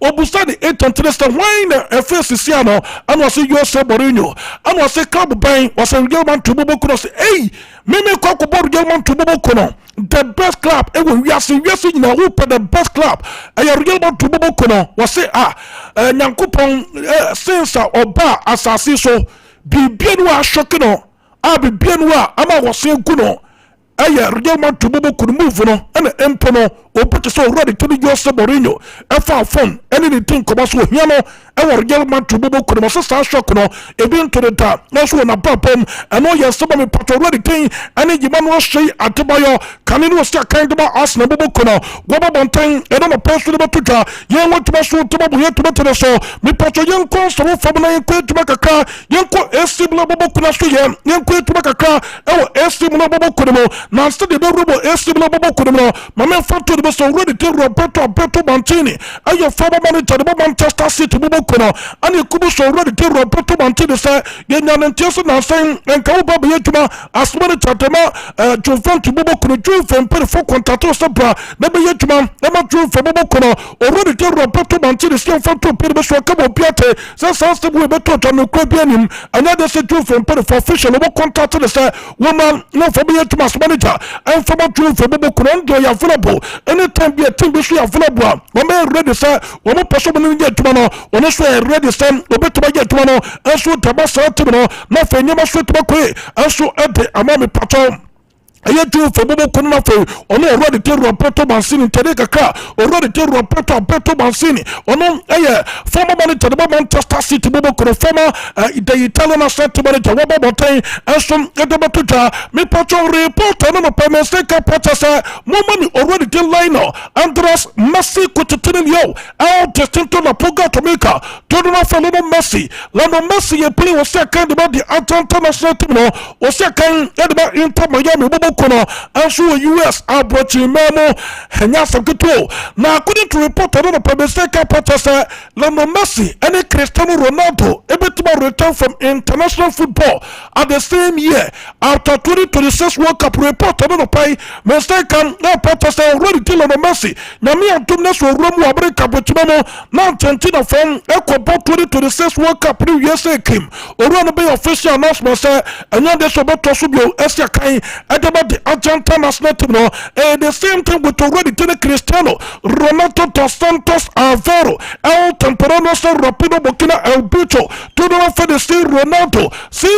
Obusani 8 and 3 wine a face Siano and was say Jose Mourinho and was say Club Bang was a German to Bobo Kuna say hey Mimi kwako boru Gelman to Bobo Kono. The best club. We are saying na who the best club. Gelman to Bobo Kono. Was say Nyankopon since oba asasi so bibienu a shokino. Bibienu a ama wase kuno. Gelman to Bobo could move no and empono or put so ready to the Jose Mourinho. F phone anything come as with Yano and Gelman to Bobo could also start shocking even to the top. That's one about him and all your somebody patrol ready thing and then Yamano say at Tobayo Canino start kind of Arsenal Bobo Kono. Wababontain and on a person about Tuta. Young want to muscle to Bobo here to the show. Me patro young cost of family quit to make a car. Young quit a similar Bobo Kono. Young quit to make a car. Oh, a similar Bobo Kono. Now study the robo a similar Bobo Kono. My man fought to the bus already to Roberto Mantini. And your former manager the Manchester City Bobo Kono. And you could already to Roberto Mantini say Yan and Jason are saying and Kauba Yetuma as manager Juventus Bobo Kono from Perifo Contato Sompa, never yet man, never drew from Bobocono, already tell Roberto Mantini, still from two people, so come on, Piate, says the way better to no Caribbean, another said drew from Perifo official, over contact to the woman, no for me to mass manager, and from a drew from Bobocono, do you available? Anytime be a team, we available. One man ready, sir, one more person in the tomorrow, one is ready, son, or better get tomorrow, and so Tabasa tomorrow, nothing, you must wait to and so at the Amami Paton. Aye do for Bobo Kono for ono already tell Roberto Mancini Tereka car already tell Roberto Mancini ono former manager the Manchester City Bobo Kono former the Italian assistant manager Bobo Botain and some Edabatuta me patron report no payment stake purchase money already tell Lino Andres Messi kututini yo out distinto la Puga Tomika Todona for Lino Messi ye play was second about the Atlanta national team no was second about Inter Miami Bobo Kono also US abrochi memo hanya sakito na according to report on the public purchase Lionel Messi and Cristiano Ronaldo to return from international football at the same year after 2026 World Cup report on the pay mistake na purchase already till Lionel Messi na me antumnes wo romu America bochimemo na Argentina from Ecuador 2026 World Cup new USA came already be official announcement say anya de so beto so bio Asia kan about the Argentine national team no the same thing with already to the Cristiano Ronaldo dos Santos Aveiro El Temporano Rapido Burkina El Bicho to the for the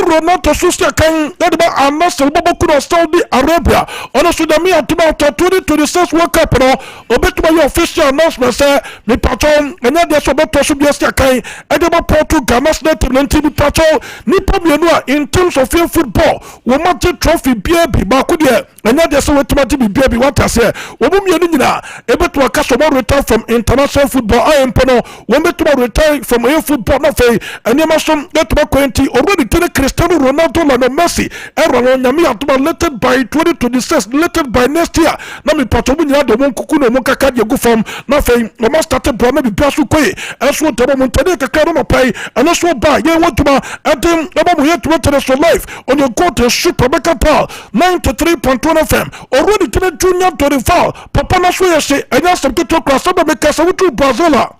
Ronaldo Susia kan edaba announce Bobo Kono Saudi Arabia on Sudami at 2026 World Cup no obetuma your official announcement say me patron enya de so beto so bi Asia kan edaba Portugal national team team patron nipa mienu in terms of football we match trophy BB baako de enya de so wetumati BB what I say we mienu nyina ebetu akaso mo return from international football no we betu return from a football na fe enya so betu kwenti already to Cristiano Ronaldo and Messi erro nyame atuma lated by 2026 lated by next year na me pato nyina de mo nkuku no mo kaka de gu form na fe no ma start bro na bibia so koi eso de mo ntade kaka no pai and so ba ye wotuma atem na mo yet to so life on your go to super beka pal 93.1 FM already to the junior 24 papa na so yesi enya some to cross so be kasa wutu Brazil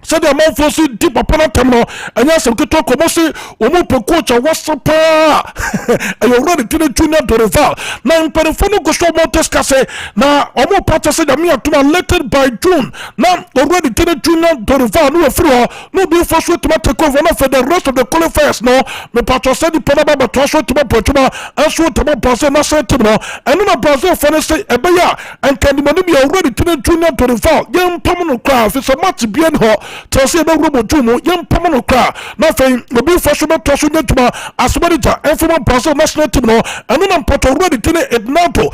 said the man for deep upon a terminal and yes, some good talk about it. Omo coach what's up? And you're ready to the junior to reval. Now, in Perifono go show more Tescase. Now, Omo Pata said that me to be elected by June. Now, already to the junior to reval. No, through no be forced to take over for the rest of the qualifiers. No, me Pata said the Panama but also to Portugal and so to Brazil. Not said to no, and then Brazil for say Ebeya and can be already to the junior to reval. Young permanent crowd is a much beyond her. Tose na robo jumo yem pamano kra na fe obi fashion to so nyatuma as manager and former Brazil national team no and then Porto already tene Ednaldo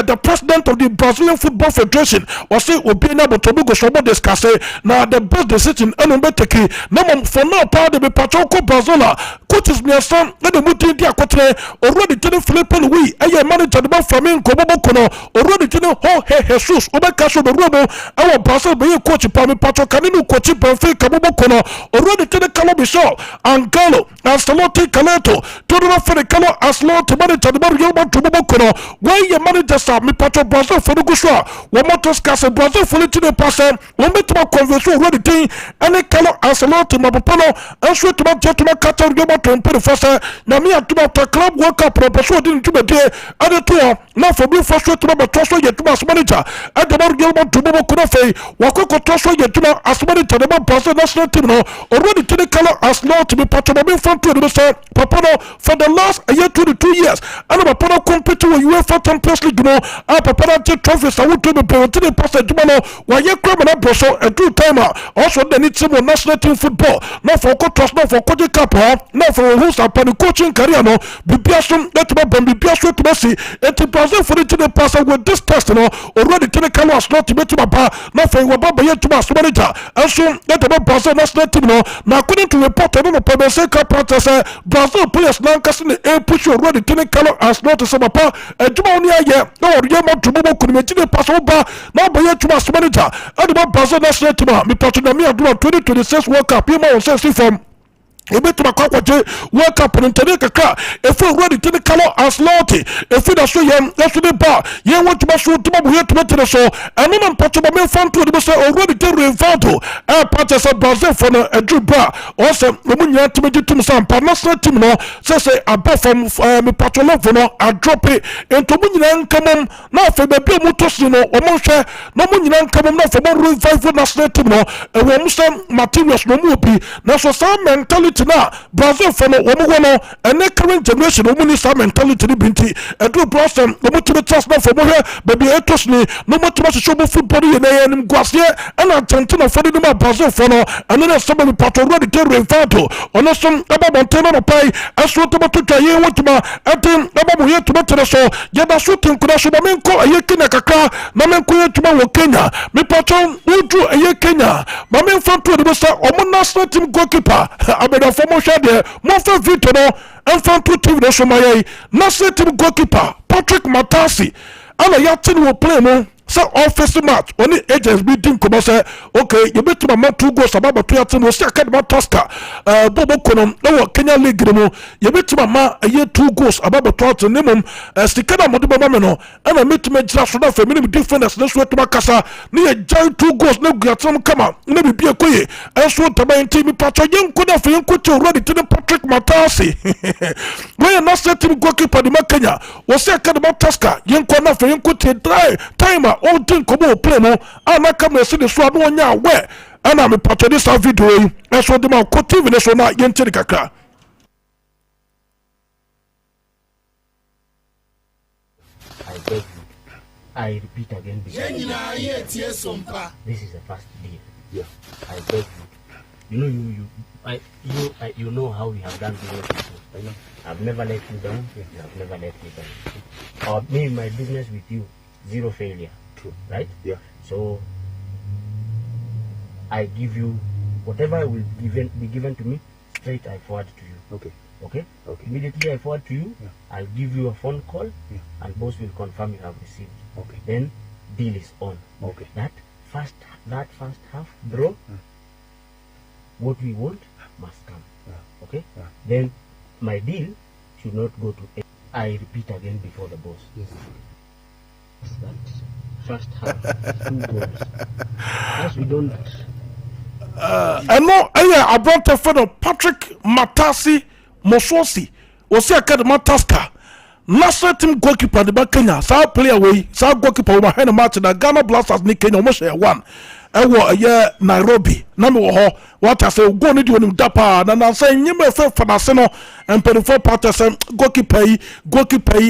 the president of the Brazilian Football Federation was say obi na but obi go so about discuss na the best decision and be take na for now part the Porto Brazil coaches me son na the mutin dia kotre already tene Felipe Luis manager the Flamengo Bobo Kono already tene ho Jesus obi ka so the robo our Brazil be coach pa me Porto kaninu coach Championship Benfica Bobokono, already to the Calo Bishop, Angalo, Ancelotti Caleto, Total for the Calo Ancelotti manager, the Mario to Bobokono, where your managers are, me Pacho Brazil for the Gusha, one more Toscas and Brazil for the Passer, one bit more conversation already thing, and the Calo Ancelotti Mapapano, and sweet to my gentleman Cato Yoba to improve faster, Namia to my club World Cup, Professor didn't do the day, and the tour, not for me first to my Tosso yet to my manager, and the Mario to Bobokono, Wakoko Tosso yet to my manager, the Brazil national team, already to the Calo Ancelotti to be Pacho front to the Papano for the last year 22 years, and Papano compete with UEFA Champions League, Papano trophies, I would to be prevented in Pastor Dumano, while you come and Brussels a two timer, also they need some national team football, not for coach, not for coaching cap, not for who's up on the coaching career, no, be Piasun, let me be Piasun to Messi, and to Brazil for the passer with this test, already to the Calos, not to be to my bar, not for Wababa yet to my manager, and soon let the Brazil national team, now according to report, I don't know, Pabaseka Practice, Brazil players now casting the push already to the Calo as not to some apart, and Jumonia, no, Yama to Bobo could make it pass over, now by yet to my manager, and the Brazil national team, me Patrona 2026 World Cup, you know, says from. Ebetu makwaje World Cup ntene kakra efu already to the Calo Ancelotti efu da so yem efu de ba ye want to so to bu yetu metere so eno na mpacho ba me fan to de so already to reinvento parties of Brazil for no edu bra o se mo nya to meji tum sam pa national team no say above from me pacho love no a drop it into mo nyina nkamom na afa ba bi mo to si no o mo hwe no mo nyina nkamom na afa mo revive national team no e wo mo some materials no mo opi na so some mentality na Brazil for no woman and the current generation woman is mentality binti and do blossom no more to the trust for more baby etos ni no more to show football in a guasia and Argentina for the Brazil for no and then somebody part already to refato on some about Montana pay as what about to try what to my atim about here to better so yaba shooting could show menko a yekina kaka namenko to my Kenya me patron uju a Kenya mamen front to the best or national team goalkeeper abeda for more shade more for Vito no and front to team no so my national team goalkeeper Patrick Matasi and a yatin will play no so office match only agents meeting come say okay you bet my 2 goals about to yatin was second Tasker Bobo Konom no Kenya League no you bet my a year 2 goals about to minimum stikana modiba no and I met me just for for minimum difference no so to makasa ni 2 goals no gatom kama na bi akoye enso taban team patcho yenko na fe yenko to already to the Patrick Matasi when na set team goalkeeper di Kenya was second Tasker yenko na fe yenko to timer all thing come play no ana come see the so no nya we ana me patcho this video yi enso de ma ko TV ne so na yentiri kakra. I beg you. I repeat again. This is the first deal. Yeah. I beg you. You know how we have done business before. I know. I've never let you down. Yeah. I've never let you down. Me, my business with you, zero failure. True. Right? Yeah. So I give you whatever will be given to me. Straight, I forward to you. Okay. Okay. Immediately I forward to you. Yeah. I'll give you a phone call. Yeah. And boss will confirm you have received. Okay. Then deal is on. Okay. That first half, bro. What we want must come. Yeah. Okay. Yeah. Then my deal should not go to. I repeat again before the boss. Yes. That first half 2 goals. As we don't. And no, I brought a fellow Patrick Matasi Mososi was a academy tasker. National team goalkeeper the Kenya, South player way, South goalkeeper over hand match in the Ghana Blasters Nick Kenya almost one. I was a year Nairobi. Number what I say, go need you in Dapa, and I say, you may for Naseno and 24 parties goalkeeper,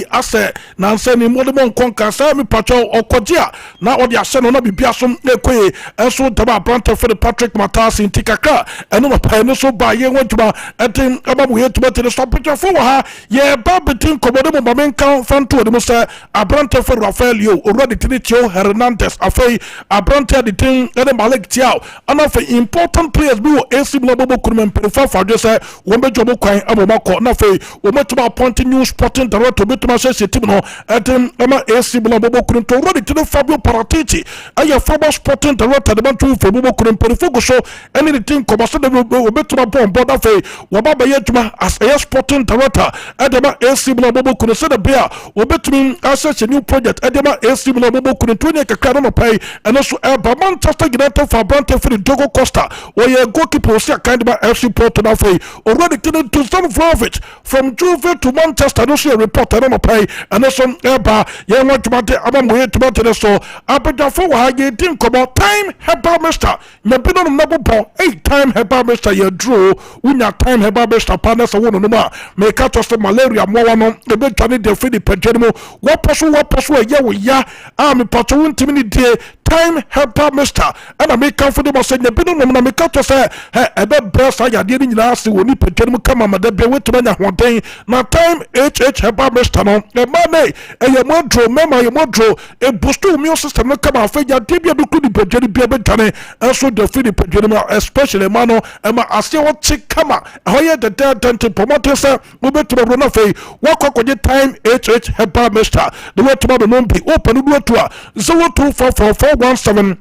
I say, Nansen, Modemon Conca, Sammy Patrol or Kojia. Now, what they are saying, not be Biasum, Ekwe, and so Taba Branter for the Patrick Matas in Tikaka, and no pen so by ye went to my about we had to better the stoppage for her. Yeah, Babatin Commodemo Mamen count front to the Musa, a Branter for Rafaelio, already Tinitio, Hernandez, Afe, a Branter the thing, and a Malik Tiao, and of important players bi wo AC Milan bobo kuruma mpelifo afadwe say wo mejo bo kwan abomako na fe wo metuma appoint new sporting director betuma say team no etem ema AC Milan bobo kurun to already to Fabio Paratici aya former sporting director de bantu fe bobo kurun mpelifo go so any the team ko so de wo betuma bombo na fe wo ba ye tuma as a sporting director edema AC Milan bobo kurun se de bia wo betumi access a new project edema AC Milan bobo kurun to ne kakra no pai eno so eba Manchester United for Brante for the Dogo Costa where your goalkeeper was kind of FC Porto now for already to some Vlahovic from Juve to Manchester. No see a report I don't pay and also eba you want to mate abamoye to mate so abeda for wa ye din come time heba mister na bino no nabo 8 time heba mister ye draw unya time heba mister partners won no ma me ka to malaria mo wa no e be twane de free the pejemo what possible ye wo ya am pato wontimi ni die time helper mister and I make comfortable say na bino no na me ka to say ebe brasa ya de ni nyina ase woni pejemo kama madabe wetu na hoden na time helper mister no e ma ne e ye modro mema ye modro e boost immune system no kama fa ya de bia do ku di pejemo bia be twane so de free the pejemo especially mano e ma ase wo chi kama hoye the dent promoter say we betu bro na fe wo kokoje time helper mister the way to be no be open do to 0244417669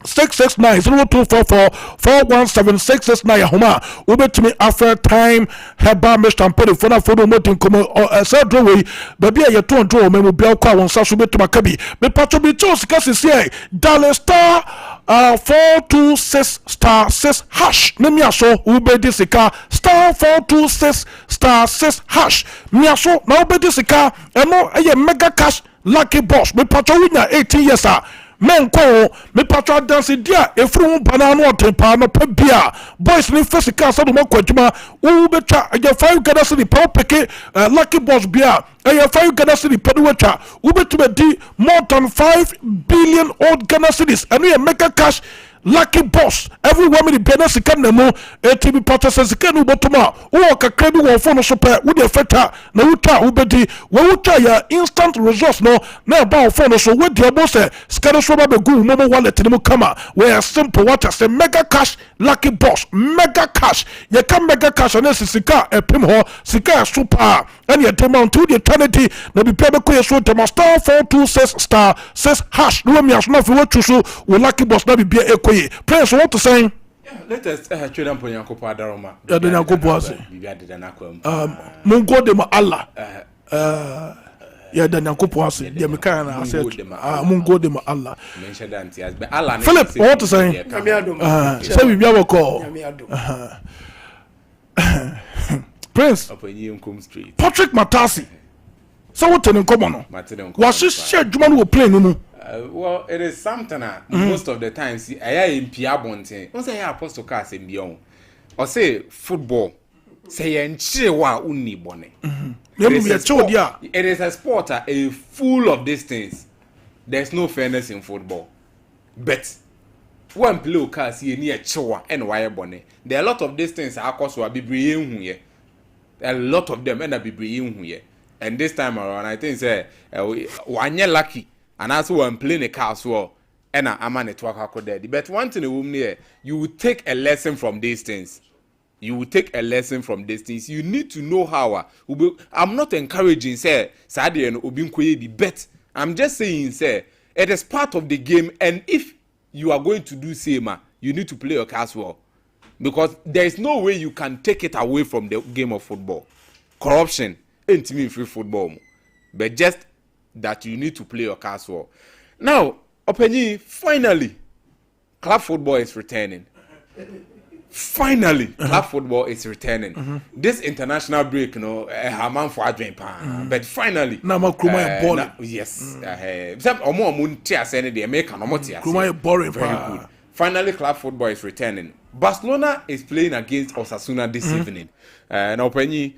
0244417669 homa we betumi after time heba Mr. Mpere for na fodo motin komo sadro we baby ya to ndo me mo bia kwa won saso betuma kabi me patcho bi to sika sisi dial star 426 star 6 hash ne miaso we be disika star 426 star 6 hash miaso na we be disika eno eye mega cash lucky boss me patcho winya 18 years men ko me patro dance dia efru banana otepa no pa bia boys ni physical so do makwaduma wo betwa ya 5 Ghana city pa peke lucky boss bia ya 5 Ghana city pa do watwa wo betuma di more than 5 billion old Ghana cities and we make a cash lucky boss everyone me the sika na mu etibi patro sika no botoma wo kakra bi wo phone so pa wo de feta na wuta wo bedi wo wuta ya instant resource no na ba phone so wo de obo se sika so ba begu mo wallet ni mu kama we are simple what say mega cash lucky boss mega cash ye can mega cash na sika epim ho sika super and ye amount to the eternity na bi pebe ko ye so te star 426 star 6 hash no mi aso na fi wo chusu wo lucky boss na bi bia ekoye Prince what to say let us trade on Yankopo Adaroma ya de Yankopo ase bibia de na kwam mungo de ma Allah ya de Yankopo ase de me kan na ase mungo de ma Allah mention that as be Allah Philip what to say say bibia woko Prince Patrick Matasi so what in common no was share djuma no play no well it is something most of the times I am Pia Bonte once I apostle car say bion or say football say enchire wa unni bone it is a sport a full of these things. There's no fairness in football but one play car see near chewa and wire bone there are a lot of these things are cause wa bibriye hu ye a lot of them end up bibriye hu ye and this time around I think say wanye lucky and also one playing a car as well and I'm a network accord but one thing here you will take a lesson from these things. You will take a lesson from these things. You need to know how. I'm not encouraging say Sadia and Obinkoye bet. I'm just saying say it is part of the game and if you are going to do same you need to play your cards well because there is no way you can take it away from the game of football. Corruption ain't me free football but just that you need to play your cards well. Now, Openi, finally, club football is returning. Finally, club football is returning. This international break, you know, Haman for Adrian, but finally, yes, some boring. Very good. Finally, club football is returning. Barcelona is playing against Osasuna this evening. Now, Openi,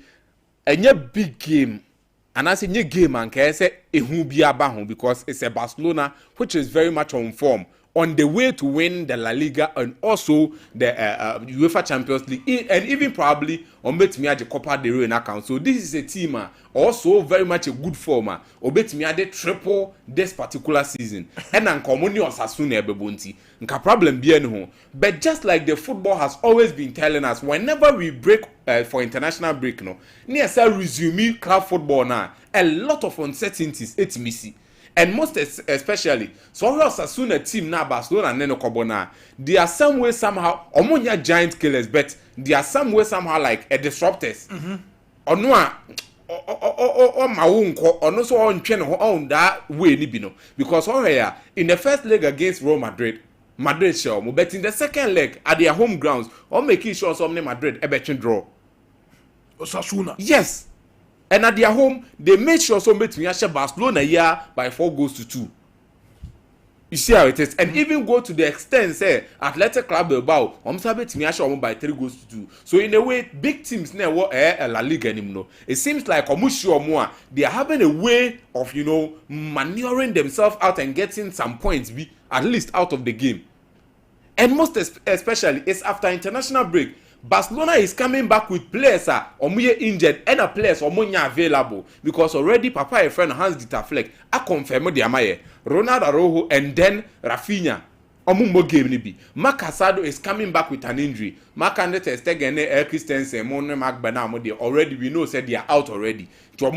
a big game. And I say new game and say ehu bi aba ho because it's a Barcelona which is very much on form on the way to win the La Liga and also the UEFA Champions League, and even probably on betimi the Copa del Rey in account. So this is a team also very much a good former. Obetimi the triple this particular season. And Ankomoni Osasuna ebebonti. Nka problem be no. But just like the football has always been telling us, whenever we break for international break, no, near say resume club football now, a lot of uncertainties it's missing. And most especially, so Osasuna team now Barcelona and Neno Kobona, they are some way somehow omonya giant killers, but they are some way somehow like a disruptors. Or no, or my own or no so on channel on that way ni bino. Because here in the first leg against Real Madrid, Madrid show, but in the second leg at their home grounds, or making sure some Madrid a betting draw. Osasuna. Yes. And at their home, they made sure so between Barcelona here by 4-2. You see how it is, and even go to the extent say Athletic Club Bilbao, between by 3-2. So in a way, big teams now La Liga anymore. It seems like they are having a way of maneuvering themselves out and getting some points, at least out of the game. And most especially, it's after international break. Barcelona is coming back with players omuye injured and a players omunya available because already Papa a friend Hans-Dieter Flick a confirm the amaye Ronald Araujo and then Rafinha omumbo game ni bi. Marc Casado is coming back with an injury. Marc-Andre ter Stegen and Christensen Marc Bernat already we know said they are out already. But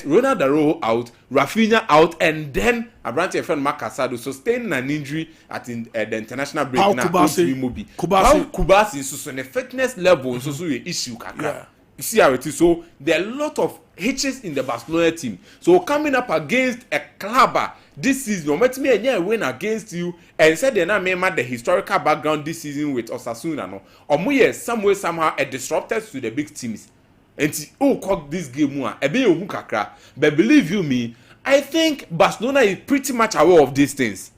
Ronald Araujo out, Rafinha out, and then Abrante friend Marc Casado sustained an injury at the international break. Kubasi so the fitness level so issue kaka. You see how it is. So there are a lot of hitches in the Barcelona team. So coming up against a club this season, let me win against you and said they now remember the historical background this season with Osasuna. No, or some way somehow a disruptor to the big teams. And cock this game but believe you me, I think Barcelona is pretty much aware of these things.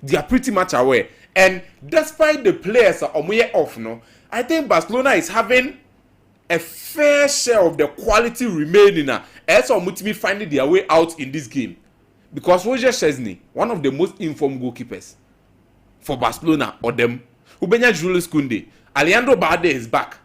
They are pretty much aware, and despite the players are off, no, I think Barcelona is having a fair share of the quality remaining. As Mutimi finding their way out in this game, because Roger Chesney, one of the most informed goalkeepers for Barcelona, or them, Ubenya Julius Koundé, Alejandro Balde is back.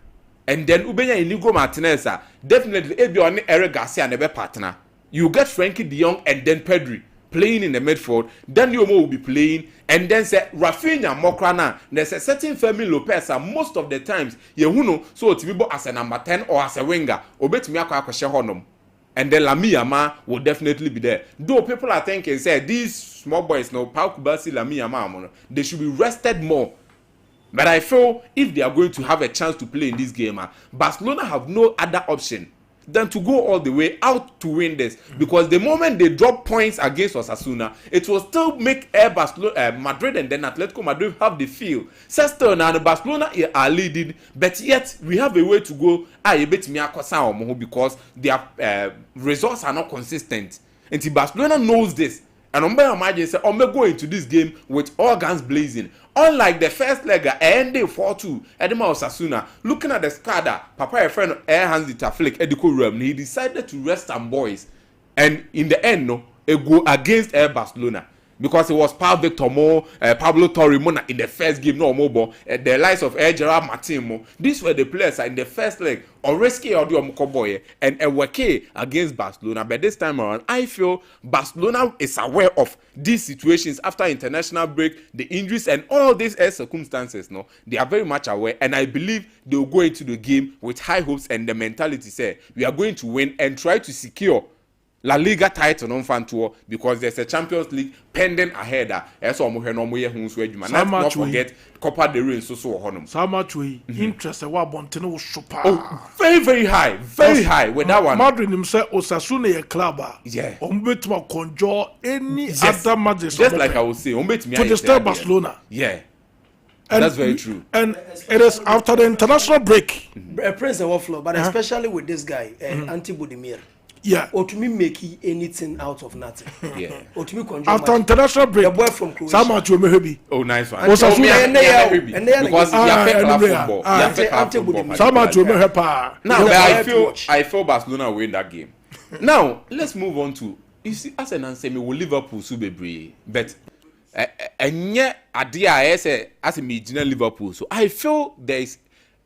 And then Ubenya Inigo Martinez definitely Ebione Eric Garcia and a partner. You get Frankie de Jong and then Pedri playing in the midfield. Then Yomo will be playing, and then say Rafinha Mokrana. There's a certain Fermin Lopez most of the times Yehuno so Tibibo as a number 10 or as a winger. Obetimiako Akoshehonom. And then Lami Yama will definitely be there. Though people are thinking say these small boys no Pau Kubasi Lami Yama they should be rested more. But I feel if they are going to have a chance to play in this game, Barcelona have no other option than to go all the way out to win this. Because the moment they drop points against Osasuna, it will still make Madrid and then Atletico Madrid have the feel. Still now Barcelona are leading, but yet we have a way to go. Because their results are not consistent. And Barcelona knows this. And Ombe say, Ombe go into this game with all guns blazing. Unlike the first leg, ending 4-2, Edema Osasuna, looking at the squad, Papa a friend Hans-Dieter Flick, Ediko Rem, he decided to rest some boys. And in the end, no, it go against Barcelona. Because it was Paul Victor Mo, Pablo Torre in the first game, no more, the likes of Gerard Martin. These were the players in the first leg, Oreski Audio Mukoboye, and Eweke against Barcelona. But this time around, I feel Barcelona is aware of these situations after international break, the injuries, and all these circumstances. No, they are very much aware, and I believe they will go into the game with high hopes and the mentality say we are going to win and try to secure La Liga title on fan tour because there's a Champions League pending ahead. Not forget Copa del Rey so honum. So much we interest a Bontino super. Oh, very high with that one. Madrid himself Osasuna a club. Yeah. Umbetma conjure any other magic. Just like I was saying, to the star Barcelona. Yeah. And that's very true. And it is after the international break. Prince of Flow, but especially with this guy, Anti Budimir. Yeah. Or to me make anything out of nothing. Yeah. Or to me conjure after international break. The boy from Croatia. Some much maybe. Oh, nice one. Because you affect football. Some much now, I feel Barcelona win that game. Now, let's move on to you see, as an answer, me will Liverpool so be but and yet idea I say as a median Liverpool. So I feel there is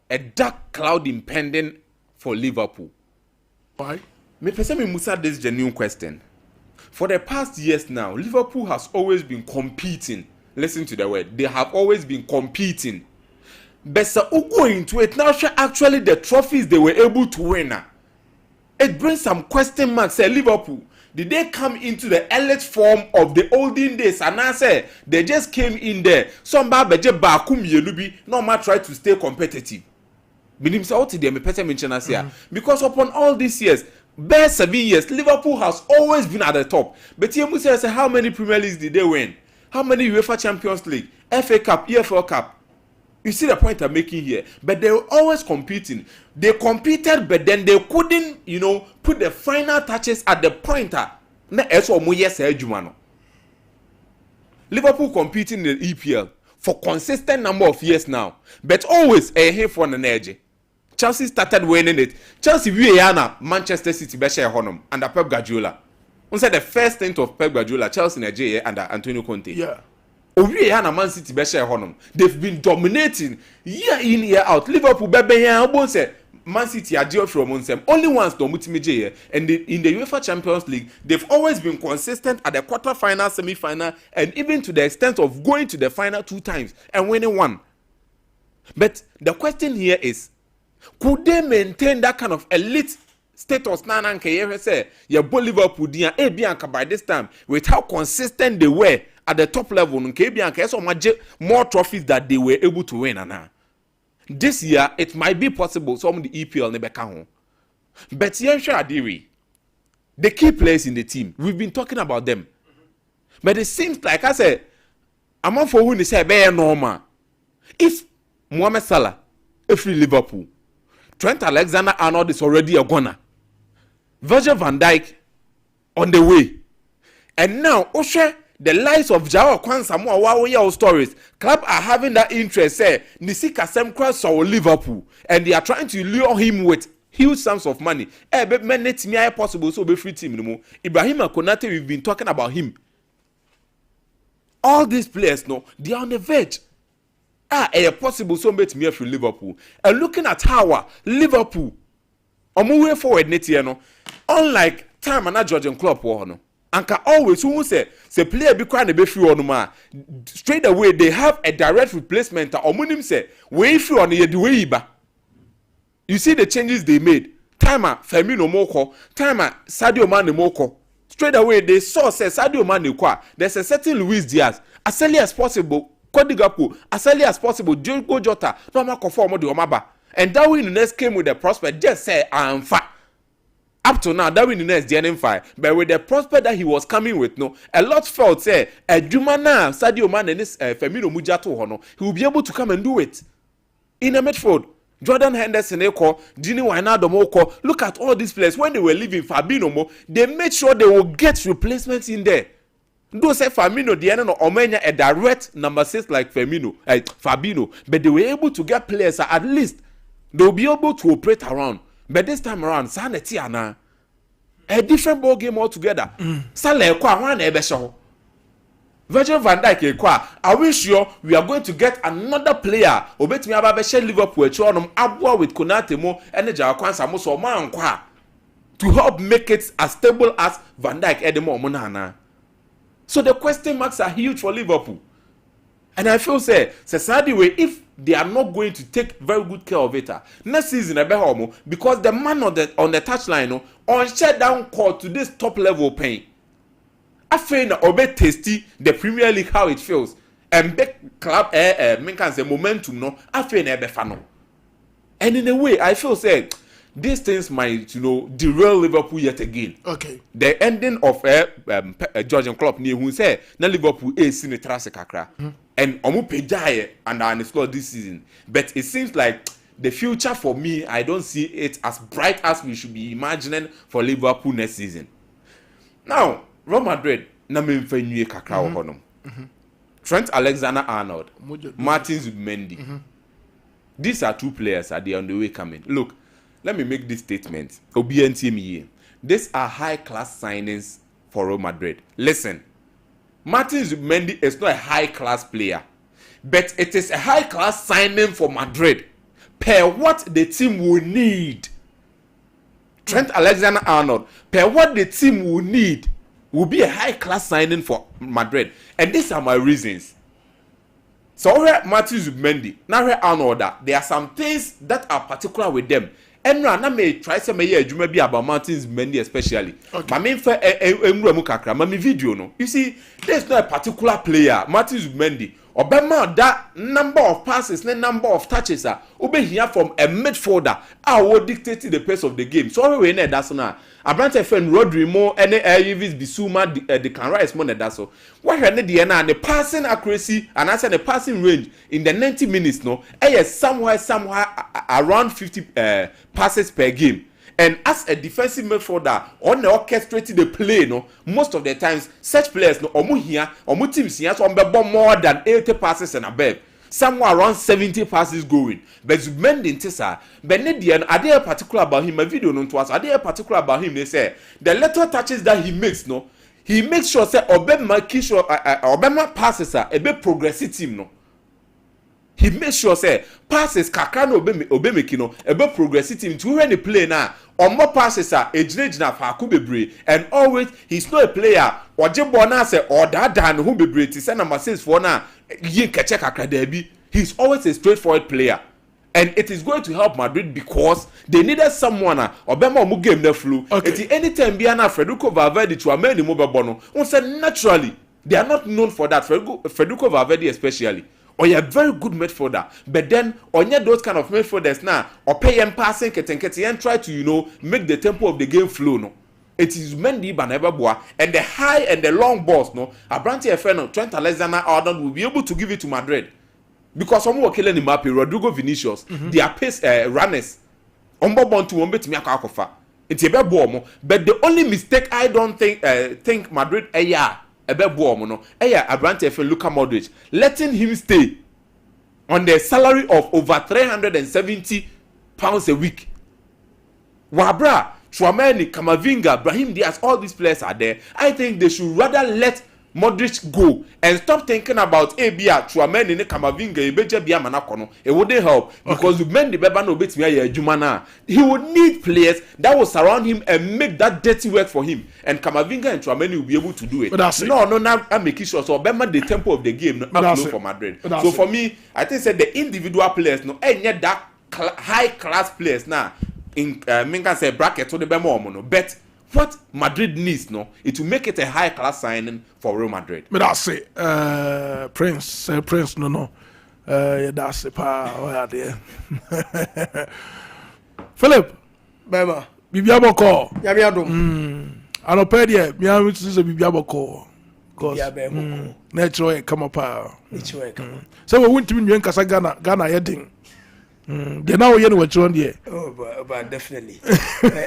a dark cloud impending for Liverpool. Why? Me person me musa this genuine question. For the past years now, Liverpool has always been competing. Listen to the word. They have always been competing. But so go into it now, actually the trophies they were able to win. It brings some question marks. Say Liverpool, did they come into the elite form of the olden days? And I say they just came in there. Some babeje bakum yelubi no ma try to stay competitive. Meaning say what they me person mention as here because upon all these years, best 7 years, Liverpool has always been at the top. But you must say how many Premier Leagues did they win? How many UEFA Champions League, FA Cup, EFL Cup? You see the point I'm making here. But they were always competing. They competed, but then they couldn't, put the final touches at the pointer. Liverpool competing in the EPL for consistent number of years now. But always a here for an edge. Chelsea started winning it. Chelsea we Manchester City be share honum under Pep Guardiola. On said the first stint of Pep Guardiola, Chelsea Nigeria under Antonio Conte. Yeah. We Man City be share honum. They've been dominating year in year out. Liverpool be here say Man City are deal from onsem. Only once domutimeje and in the UEFA Champions League, they've always been consistent at the quarter-final, semi-final, and even to the extent of going to the final 2 times and winning 1. But the question here is, could they maintain that kind of elite status now? Say, your Liverpool by this time, with how consistent they were at the top level, more trophies that they were able to win. This year, it might be possible some of the EPL never can. But the key players in the team, we've been talking about them. But it seems like I said, I'm on for who they say, be normal. If Mohamed Salah, if Liverpool, Trent Alexander-Arnold is already a goner. Virgil van Dijk on the way. And now, Osha, the lives of Jao Kwansamoa Wawa stories. Club are having that interest. Say, Nisika Semkra saw Liverpool. And they are trying to lure him with huge sums of money. But many teams possible so be free team no more. Ibrahim Konate, we've been talking about him. All these players, no, they are on the verge. Possible so bet me for Liverpool. And looking at how Liverpool on way forward next year, no, unlike time and Georgian club no. Anka always who say player be crying be free on ma straight away they have a direct replacement or munim say way free on the way ba. You see the changes they made. Timer Firmino Moko, timer Sadio Mane Moko. Straight away they saw say Sadio Mane kwa. There's a certain Luis Diaz as early as possible. Kodigapo, as early as possible, Diogo Jota, no more conform the Omaba. And Darwin Nunes came with the prospect, just say, I'm fat. Up to now, Darwin Nunes didn't fight, but with the prospect that he was coming with, no, a lot felt, say, a Jumana, Sadio Mane, and this Firmino Mujato Hono, he will be able to come and do it. In a midfield, Jordan Henderson, Eko, Gini Wijnaldum Oko, look at all these players, when they were leaving Fabinho Mo, they made sure they will get replacements in there. Don't say Firmino, the end of Omenya, a direct number 6 like Fabinho, but they were able to get players at least they'll be able to operate around. But this time around, Sanetiana, a different ball game altogether. Salah Virgil van Dijk, are we sure we are going to get another player? Obet me about Liverpool, Abwa with Konate Mo, and the Jakwansa Moso Man to help make it as stable as Van Dijk Edemo Monana. So the question marks are huge for Liverpool. And I feel sadly way if they are not going to take very good care of it, next season because the man on the touchline on shut down court to this top level pain. I feel obey tasty the Premier League how it feels and back club can say momentum no. I feel fano. And in a way I feel these things might, derail Liverpool yet again. Okay. The ending of Georgian club near who say na Liverpool is in the Trasekakra and Omu Pejaye and our squad this season. But it seems like the future for me, I don't see it as bright as we should be imagining for Liverpool next season. Now, Real Madrid na memfanyue kakra honom. Trent Alexander-Arnold, Martin Zubimendi. These are 2 players that they are on the way coming. Look, let me make this statement. These are high-class signings for Real Madrid. Listen, Martin Zubimendi is not a high-class player, but it is a high-class signing for Madrid per what the team will need. Trent Alexander-Arnold, per what the team will need, will be a high-class signing for Madrid. And these are my reasons. So Martin Zubimendi, now Arnold, there are some things that are particular with them. And now may try some year you may be about Martin Zubimendi especially. My main for my video no. You see, there's not a particular player, Martin Zubimendi. Obama that number of passes, the number of touches obey here from a midfielder. I will dictate the pace of the game. So we know that's now. Abrante friend Rodri Mo and Elvis Bissouma the can rise more than that. So what the passing accuracy and I said the passing range in the 90 minutes no, somewhere around 50 passes per game. And as a defensive midfielder, on the orchestrating the play, no, most of the times such players no omu teams here so more than 80 passes and above. Somewhere around 70 passes going. But Zubimendi Tessa, but Nedian, are there particular about him? My video known to us, are there particular about him? They say the little touches that he makes, no, he makes sure say Obama passes a bit progressive team, no. He makes sure say passes kakano obemeki no ebe progressive team to when he play now or more passes are ejina fa bebre and always he's not a player or jibona say or that dan who bebre to send number 6 for now yin keche kakra debi. He's always a straightforward player. And it is going to help Madrid because they needed someone obema omu game na flu. Okay. Anytime Biana Federico Valverde to amend the bono. On said naturally they are not known for that. Federico Valverde especially. Or you're a very good midfielder, but then on those kind of midfielders now, or pay them passing and try to make the tempo of the game flow. No, it is Mendy Banebabua and the high and the long balls. No, Abrante Efeno, Trent Alexander-Arnold will be able to give it to Madrid because some were killing the map. Rodrigo Vinicius, they are pace runners. Born to one bit me a it's a bad ball, but the only mistake I don't think Madrid Abrante Efeno Luka Modric letting him stay on the salary of over 370 pounds a week. Wabra, Chouameni, Camavinga, Brahim Diaz, all these players are there. I think they should rather let Modric go and stop thinking about Abia, Chouameni, Camavinga, Ibeja Bia Manakono. It wouldn't help because the men the Beba no bit me Jumana. He would need players that will surround him and make that dirty work for him. And Camavinga and Chouameni will be able to do it. Now I'm making sure so Bema the tempo of the game not for Madrid. So for me, I think that the individual players no and yet that high class players now in Minka say bracket to the Bema but what Madrid needs, no, it will make it a high class signing for Real Madrid. But I say, Prince, no, that's the power there. Philip, Bema, Bibiabo call. Yabiado. I don't pay yet. Me, I will say Bibiabo call. Because natural come up. So we went to me in Casa Ghana heading. They now you know what you're on here. Oh, but definitely.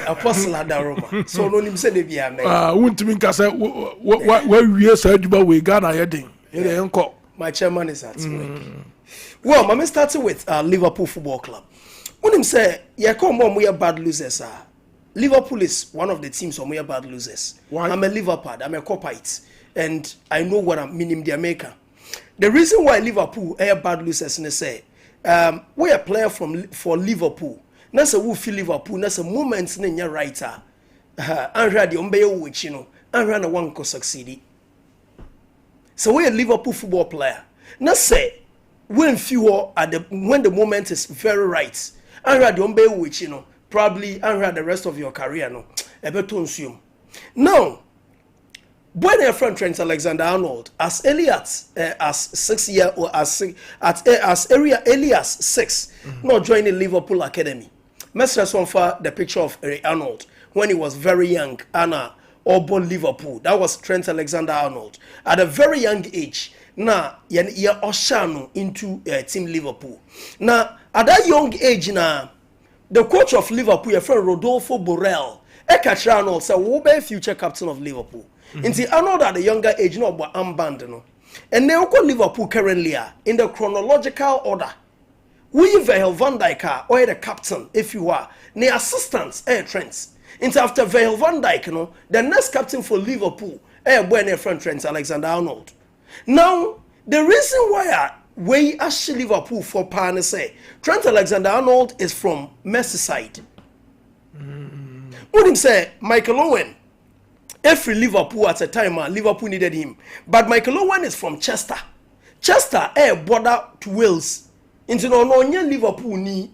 Apostle Adaroma. So no him say they be a won't mean Casa where we said about we Ghana heading. My chairman is at well, I'm starting with Liverpool Football Club. When him say, yeah, come on, we are bad losers. Liverpool is one of the teams who are bad losers. Why? I'm a Liverpool, I'm a Copite, and I know what I'm meaning the America. The reason why Liverpool are bad losers is say we are player for Liverpool. That's a who feel Liverpool. That's a moment in your writer. And ready on Bayo which and run a one co succeed. So we are Liverpool football player. Now say when the moment is very right. And ready on Bayo which probably and the rest of your career no. Ebeton now. When a friend Trent Alexander-Arnold as early as 6 year or as early as 6, not joining Liverpool Academy. Mr. Sompa the picture of Arnold when he was very young and all born Liverpool. That was Trent Alexander-Arnold at a very young age. Now you're Oshano into Team Liverpool. Now at that young age now, the coach of Liverpool, your friend Rodolfo Borrell, catch Arnold said, "Will be future captain of Liverpool." Inti Arnold at the younger age no but armband no. And now Liverpool currently are in the chronological order. We Virgil van Dijk or the captain if you are. The assistants Trent. Into after Virgil van Dijk, the next captain for Liverpool, boy and friend Trent Alexander-Arnold. Now, the reason why we actually Liverpool for Pan say Trent Alexander-Arnold is from Merseyside. What him say, Michael Owen, every Liverpool at a time, Liverpool needed him. But Michael Owen is from Chester. Chester, border to Wales. Into no Liverpool ni.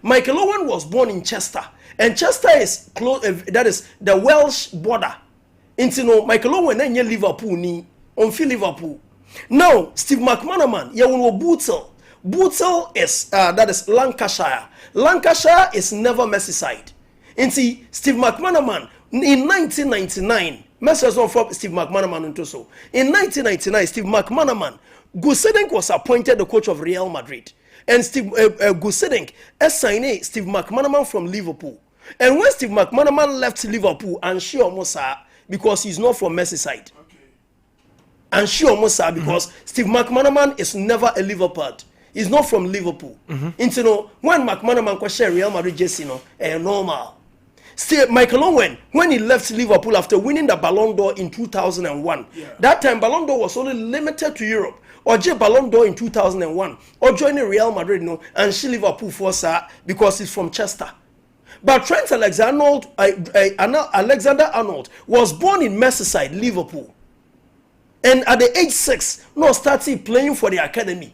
Michael Owen was born in Chester. And Chester is close, that is the Welsh border. Into no Michael Owen and Liverpool ni. On Liverpool. Now, Steve McManaman, Bootle. Bootle is, that is Lancashire. Lancashire is never Merseyside. And see, Steve McManaman, in 1999, Merseyside on for Steve McManaman into so. In 1999, Steve McManaman, Gusedink was appointed the coach of Real Madrid. And Steve Gusedink assigned Steve McManaman from Liverpool. And when Steve McManaman left Liverpool, and she almost because he's not from Merseyside. And she almost because Steve McManaman is never a Liverpool. He's not from Liverpool. Into no when McManaman question Real Madrid jersey normal. Still Michael Owen when he left Liverpool after winning the Ballon d'Or in 2001. That time Ballon d'Or was only limited to Europe. Or J Ballon d'Or in 2001 or joining Real Madrid and she Liverpool for because he's from Chester. But Trent Alexander-Arnold was born in Merseyside, Liverpool. And at the age 6, started playing for the academy.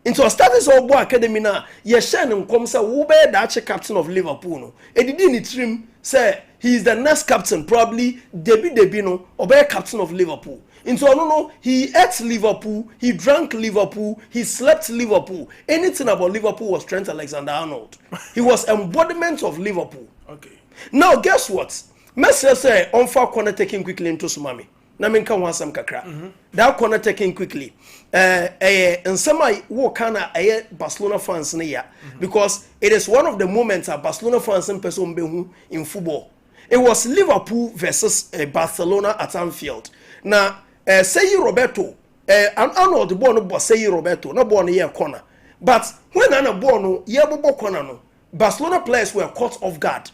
Into a status of boy academy now, Yeshan comes a Uber the captain of Liverpool. And he didn't trim say he is the next captain, probably Debino, or be captain of Liverpool. Into no, he ate Liverpool, he drank Liverpool, he slept Liverpool. Anything about Liverpool was Trent Alexander-Arnold. He was embodiment of Liverpool. Okay. Now guess what? Messi say on far corner taking quickly into Sumami. Na menka wansam kakra. That corner taking quickly. And some wo kana Barcelona fans ne because it is one of the moments that Barcelona fans in person behu in football. It was Liverpool versus Barcelona at Anfield. Now say Roberto Arnold the ball no say Roberto no ball no corner. But when ana ball no bobo corner no Barcelona players were caught off guard.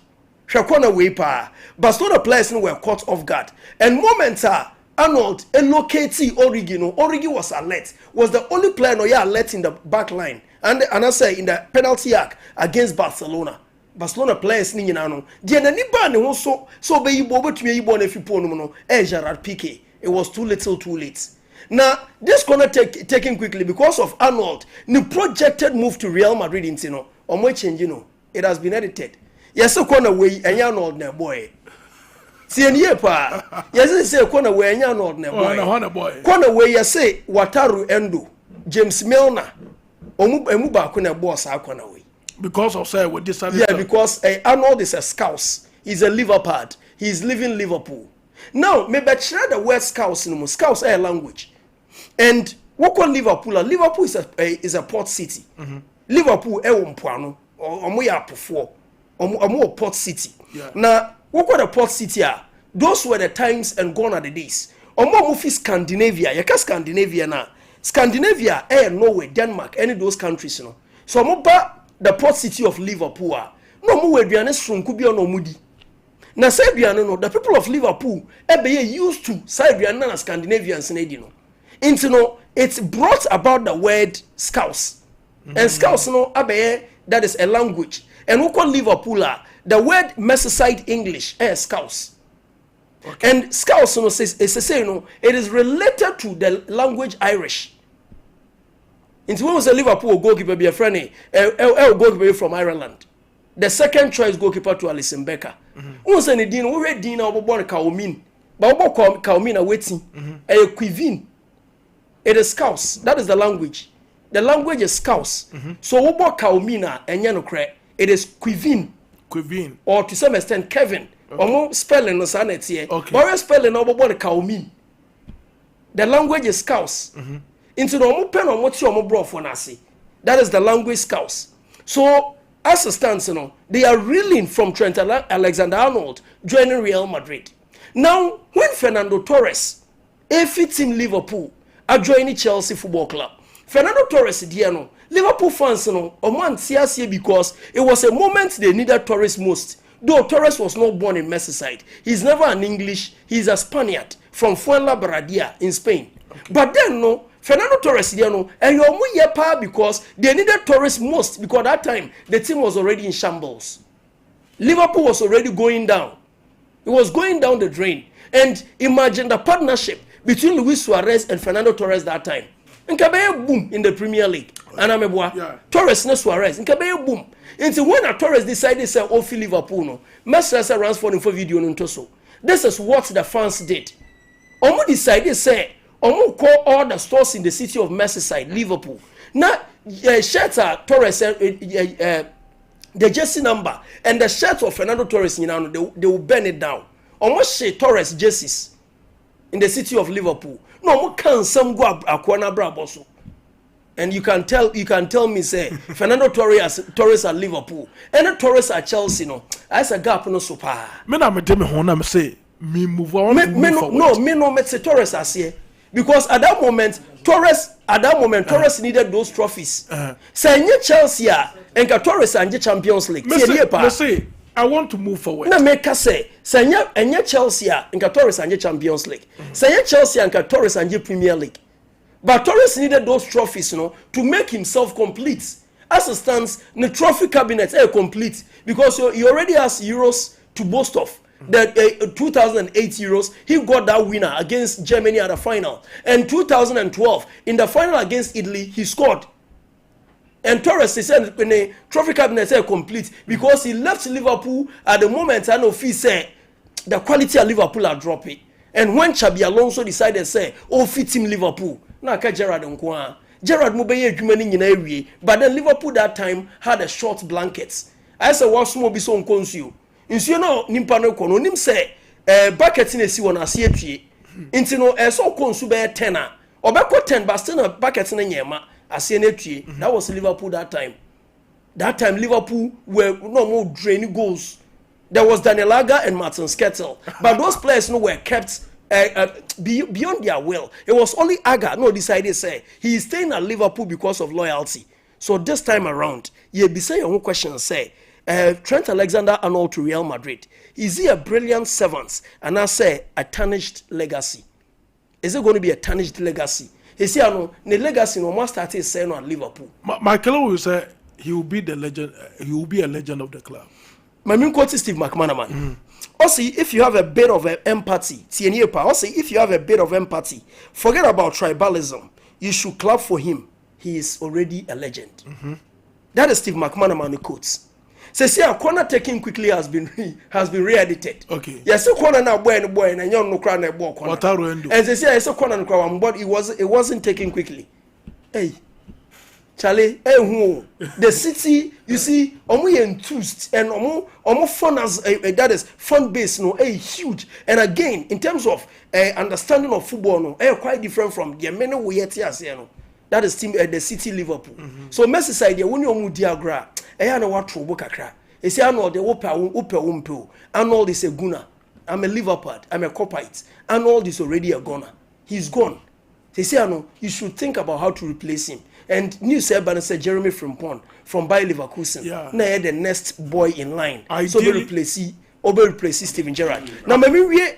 Corner way pa Barcelona players were caught off guard. And moments Arnold located Origi. Origi was alert. Was the only player alert in the back line. And I say in the penalty arc against Barcelona. Barcelona players ni no. The niba ne so be yibo betumi yibo na fipo no Gerard Piqué. It was too little too late. Now this corner taken quickly because of Arnold. The projected move to Real Madrid into change it has been edited. Yes, corner way and Arnold na boy. See any pa. Yes, say corner way and Arnold na boy. Corner way you say Wataru Endo, James Milner. Emu ba ko na boss corner way. Because of say with this. Yeah, because Arnold is a Scouse. He's a Liverpool. He's living Liverpool. Now, maybe share the word Scouse no more. Scouse a language. And what call Liverpool? Liverpool is a port city. Liverpool mpoano. Omo ya pofo. Omo port city. Now, what call the port city are? Those were the times and gone are the days. Omo move Scandinavia. Yaka Scandinavia na. Scandinavia, Norway, Denmark, any of those countries, So omo ba the port city of Liverpool. No mo we duane sonku bi ono mudi. Na say duane no, the people of Liverpool used to say duane na Scandinavians na di no. Into it brought about the word Scouse. And Scouse that is a language. And we call Liverpool the word Merseyside English Scouse. Okay. And Scouse it is related to the language Irish. Into when was a Liverpool goalkeeper be a friend goalkeeper from Ireland. The second choice goalkeeper to Alisson Becker. Was any Dean we read Dean born Kaomin. But Kaomin waiting a Quivin. It is Scouse. That is the language. The language is Scouse. So we bought Kaomina and Yanokre. It is Quivin. Quivin. Or to some extent Kevin. Or spelling no sanity here. Okay. But spelling over bought Kaomin. The language is Scouse. Into the omo pen or moti omo bro for nasi. That is the language Scouse. So as it stands, they are reeling from Trent Alexander-Arnold joining Real Madrid. Now, when Fernando Torres, a fit in Liverpool, are joining Chelsea Football Club. Fernando Torres, Liverpool fans, because it was a moment they needed Torres most. Though Torres was not born in Merseyside, he's never an English, he's a Spaniard from Fuenlabrada in Spain. But then, no, Fernando Torres, and you're because they needed Torres most because that time the team was already in shambles. Liverpool was already going down. It was going down the drain. And imagine the partnership between Luis Suarez and Fernando Torres that time. Nkabe boom in the Premier League. And Torres and Suarez. Nkabe boom. Until when a Torres decided to say, oh, for Liverpool, no. Mercer runs for video no toso. This is what the fans did. Omo decided to say, Omo call all the stores in the city of Merseyside, Liverpool. Now, shirt Torres, the jersey number, and the shirt of Fernando Torres, they will burn it down. Almost say Torres jerseys in the city of Liverpool. No, can some go Aquana Braboso. And you can tell me say Fernando Torres at Liverpool and Torres at Chelsea. No, as a gap no super. Me na me tell me hona me say me move on. Me no me say Torres as here because at that moment Torres needed those trophies. Say nye Chelsea and Torres and Champions League. Me say I want to move forward. Na make say nye Chelsea and Torres and Champions League. Say Chelsea and Torres and Premier League. But Torres needed those trophies, to make himself complete. As it stands, the trophy cabinet is complete because he already has Euros to boast of. The 2008 Euros, he got that winner against Germany at the final. And 2012, in the final against Italy, he scored. And Torres said when the trophy cabinet is complete because he left Liverpool at the moment. I know he said the quality of Liverpool are dropping. And when Xabi Alonso decided to say, oh, fit him Liverpool. Na ka Gerrard nkwa Gerrard mo beye adwuma ni nyina awie but then Liverpool that time had a short blankets I say one small bi so nkonsuo nsuo no nimpa no ko no nim say bucket na si won ase atwie nti no so konsu be 10 a obekọ 10 but still na bucket na nyema ase na atwie that was Liverpool that time Liverpool were no more draining goals. There was Daniel Agger and Martin Skrtel but those players were kept beyond their will. It was only Aga decided to say he is staying at Liverpool because of loyalty. So this time around, you be saying your own question say Trent Alexander-Arnold to Real Madrid. Is he a brilliant servant and I say a tarnished legacy? Is it going to be a tarnished legacy? He say the legacy no must start saying at Liverpool. Michael will say he will be the legend. He will be a legend of the club. My main quote is Steve McManaman. Also, if you have a bit of empathy, if you have a bit of empathy, forget about tribalism. You should clap for him. He is already a legend. That is Steve McManaman quotes. Says here, corner taking quickly has been re-edited. Okay. Yes, so corner now boy and young no crown and walk. And they say I saw corner and crown, but it wasn't taken quickly. Hey. Charlie, the city, you see, enthused and fun as that is fan base, huge. And again, in terms of understanding of football, quite different from the many we yet here. That is team the city Liverpool. So Merseyside, when you diagram, know what trouble kakra. They say I know the upe and all this a guna. I'm a Liverpool, I'm a Copite, and all this already a goner. He's gone. They say I know you should think about how to replace him. And news said Jeremy Frimpong from Bayer Leverkusen. Now the next boy in line. So they replace Steven Gerrard. Now maybe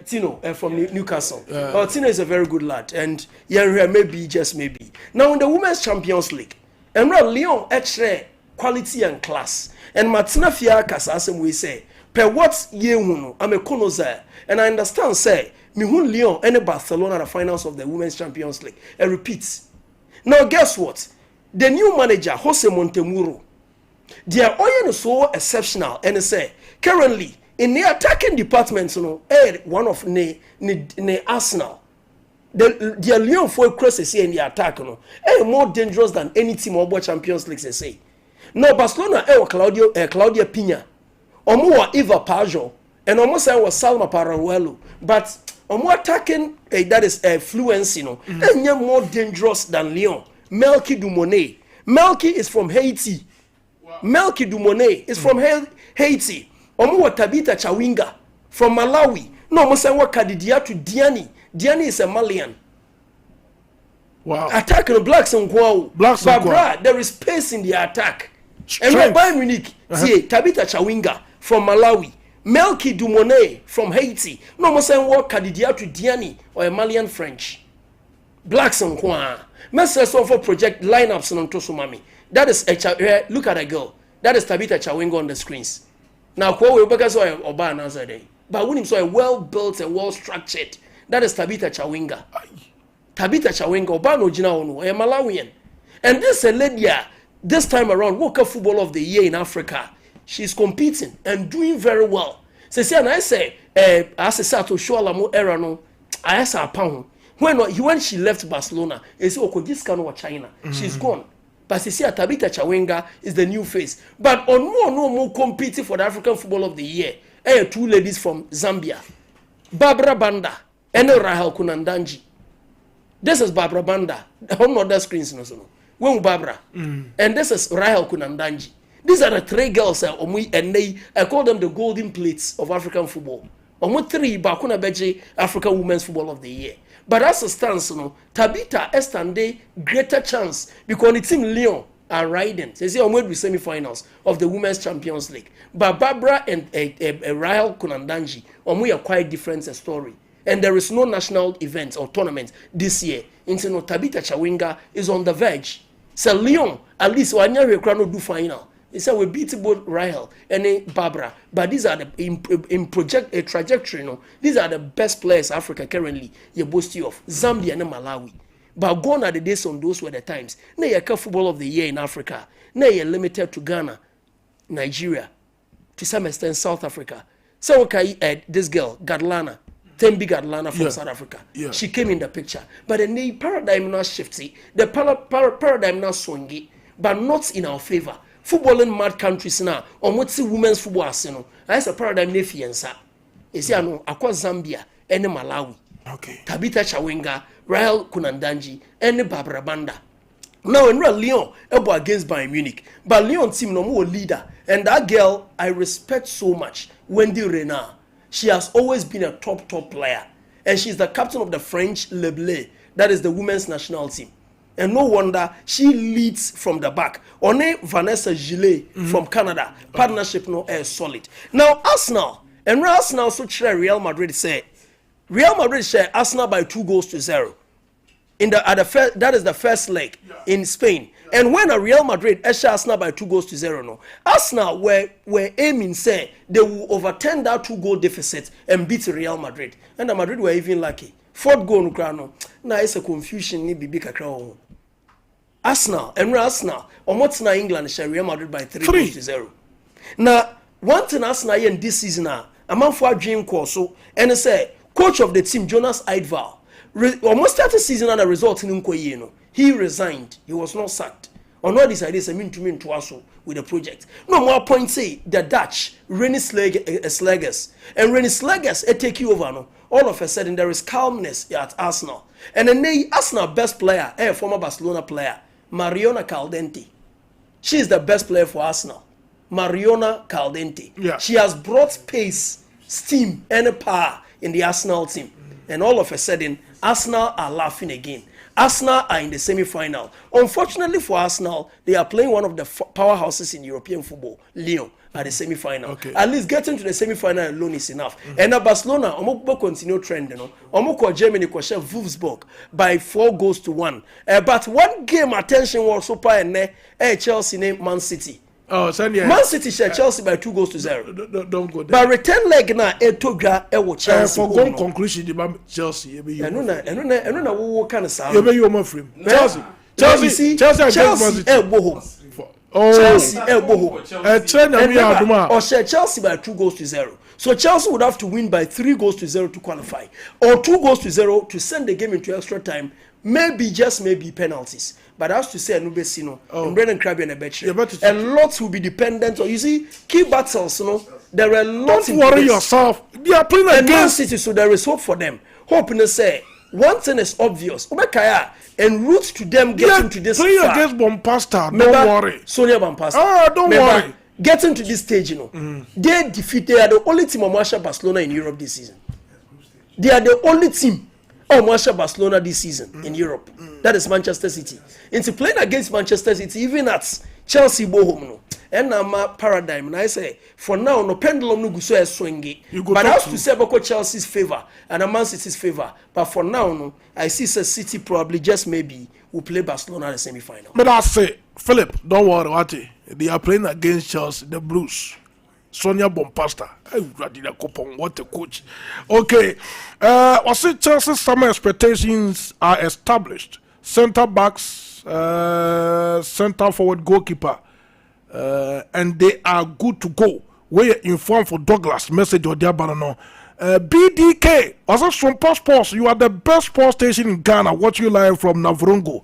Tino from Newcastle. Tino is a very good lad, and maybe just maybe. Now in the Women's Champions League, Lyon extra quality and class, and Martina Fiakas as we say, per what ye uno, I'm a connoisseur, and I understand say. Mihun Lyon and Barcelona the finals of the Women's Champions League. I repeat. Now guess what? The new manager, Jose Montemuro, their oil is so exceptional and say currently in the attacking department, one of the Arsenal. The Lyon for crosses in the attack, more dangerous than any team of World Champions League, they say. Now Barcelona, Claudia Pina, or more Eva Pajo, and almost I was Salma Paranuelo, but more attacking that is fluency, and you're more dangerous than Lyon. Melky Dumonet. Melky is from Haiti. Wow. Melky Dumonet is from Haiti. More Tabita Chawinga from Malawi. No, more say what Kadidia to Diani. Diani is a Malian. Wow. Attack on the blacks and Guau. Blacks and Guau. There is space in the attack. Strength. And Bayern Munich, see, Tabitha Chawinga from Malawi, Melky Dumone from Haiti, no more saying what Kadidiatu Diani or a Malian French. Blacks and Guau. Messers for project lineups and Tosumami. That is a look at a girl. That is Tabitha Chawinga on the screens. Now, Kwa because I Oba another day. But when him saw a well built and well structured, that is Tabitha Chawinga. Tabitha Chawinga, Oba no Jina Onu, a Malawian. And this a lady, this time around, World Cup Football of the Year in Africa. She's competing and doing very well. So, and I say, as a Sato Shualamo era no, I asked her pound. When she left Barcelona, they said, okay, this kind of China. She's gone. But see, Tabitha Chawinga is the new face. But on more competing for the African Football of the Year, two ladies from Zambia, Barbara Banda and Rahel Kunandanji. This is Barbara Banda. On other screens, no. When Barbara, and this is Rahel Kunandanji. These are the three girls, and I call them the golden plates of African football. Omo three Bakuna Beji African Women's Football of the Year. But as a stance, Tabitha Estande greater chance because the team Lyon are riding. They say Omo be semi-finals of the Women's Champions League. But Barbara and Rahel Kunandanji, Omo are quite different story. And there is no national event or tournament this year. Into Tabitha Chawinga is on the verge. So Lyon, at least Wanya Rekrano do final. He said we beat both Rahel and Barbara, but these are the in project a trajectory. These are the best players Africa currently. You boast of Zambia and Malawi, but gone are the days on those were the times. Now you have football of the year in Africa. Now you're limited to Ghana, Nigeria, to some extent South Africa. So okay, this girl Gadlana, Tembi Gadlana from South Africa. Yeah. She came in the picture, but the paradigm now shifty. The paradigm now swingy, but not in our favor. Footballing mad countries now, on what see women's football as that's a paradigm nefiansa. You see, I know, Aqua Zambia and Malawi. Okay. Tabitha Chawinga, Rahel Kunandanji, and Barbara Banda. Now, in Lyon, elbow against Bayern Munich, but Lyon team no more leader, and that girl I respect so much, Wendy Renard. She has always been a top player, and she's the captain of the French Le Bleu, that is the women's national team. And no wonder she leads from the back. One Vanessa Gillet from Canada. Partnership no is solid. Now Arsenal and Arsenal so share Real Madrid say Real Madrid share Arsenal by 2-0. That is the first leg in Spain. And when a Real Madrid share Arsenal by 2-0 no, Arsenal were aiming say they will overturn that 2-goal deficit and beat Real Madrid. And the Madrid were even lucky. Fourth goal no. Now it's a confusion ni bibi kakra. Arsenal and Arsenal what's now England share Real Madrid by 3-0. Now one thing Arsenal in this season a man for a dream course so and say coach of the team Jonas Eidval almost started season and the result in Nkoye he resigned. He was not sacked. On all these ideas, I mean to also with the project. No more points say the Dutch Rennie Slegers and Rennie Slegers take you over no. All of a sudden there is calmness at Arsenal. And then the Arsenal best player, a former Barcelona player, Mariona Caldente. She is the best player for Arsenal. Mariona Caldente. Yeah. She has brought pace, steam, and power in the Arsenal team. And all of a sudden, Arsenal are laughing again. Arsenal are in the semi-final. Unfortunately for Arsenal, they are playing one of the powerhouses in European football, Lyon, at the semi-final. Okay. At least getting to the semi-final alone is enough. And at Barcelona, Omo continue trend. Omo Germany share Wolfsburg by 4-1. But one game attention was super and Chelsea named Man City. Oh, Man City share Chelsea by 2-0. Don't go there. But return leg na etoga ewo Chelsea. For one conclusion, the Chelsea. And no kind of sound. You my frame. Chelsea elbow home. Chelsea elbow home. Or share Chelsea by 2-0. So Chelsea would have to win by 3-0 to qualify, or 2-0 to send the game into extra time. Maybe just maybe penalties. But as to say, Nubesino, and Brendan Krabby and a betcha. A lot will be dependent on, you see, key battles, there are a lot. Don't worry yourself. They are playing against City, so there is hope for them. Hope in the say, one thing is obvious. Obekaya, en route to them getting to this playing against Bompasta, don't worry. Sonia Bompasta. Don't worry. Getting to this stage, they are the only team of Barcelona in Europe this season. They are the only team. almost Barcelona this season in Europe. That is Manchester City. Into playing against Manchester City, even at Chelsea bohom no. And my paradigm, and I say for now no pendulum no go so swingy. But I have to say about Chelsea's favor and Man City's favor. But for now no, I see City probably just maybe will play Barcelona in the semi-final. But I say, Philip, don't worry about it. They are playing against Chelsea, the Blues. Sonia Bompasta. What a coach. Okay. I see Chelsea's summer expectations are established. Centre backs, centre forward goalkeeper. And they are good to go. We're informed for Douglas message or Diabano. BDK, also Sompa Sports, you are the best sports station in Ghana. Watch you live from Navrongo,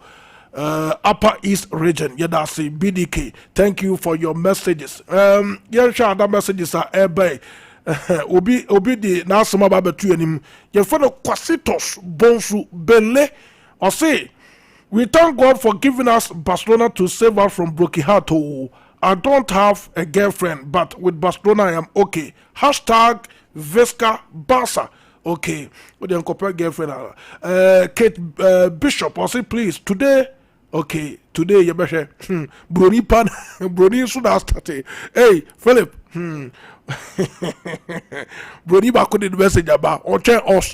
Upper East region. Yeah, that's it. BDK. Thank you for your messages. Yeah, sure, other messages are airby. Obi the Nasama Babetu and him. Your fellow Quasitos Bonsu Bele. Or say, we thank God for giving us Barcelona to save us from broken heart. I don't have a girlfriend, but with Barcelona I am okay. Hashtag Vesca Barca. Okay. With the compare girlfriend. Kate Bishop, I say please today. Okay, today you better. Brony pan, Brony should have started. Hey, Philip. Brony back with the message about Oche Os.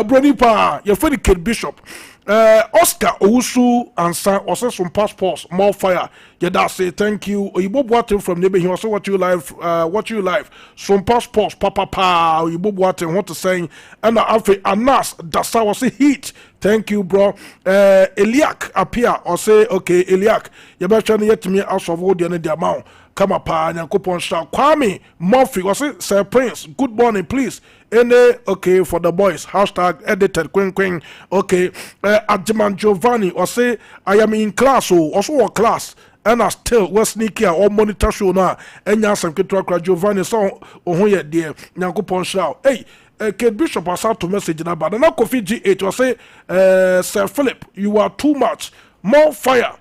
Brony pa, your friend Kate Bishop. Oscar Owusu and San also some passports, more fire. Yeah, that's it. Thank you. You both watching from neighbor. He also watch you live. Some passports, papa. You both watching. What to say? And after Anas, that's how I say heat. Thank you, bro. Eliak appear or say okay, Eliak. You better try to get me out of all the amount. Come up, Nyankopon shall Kwame Murphy. Was it Sir Prince? Good morning, please. Okay for the boys. Hashtag edited queen. Okay. Adjiman Giovanni or say I am in class or also a class. And I still was sneaky or monitor show now. And Yansam Kitrakra Giovanni so oh yeah dear Nyankopon shall. Hey. Kate Bishop has out to message in about and Kofi G8 was say Sir Philip, you are too much. More fire.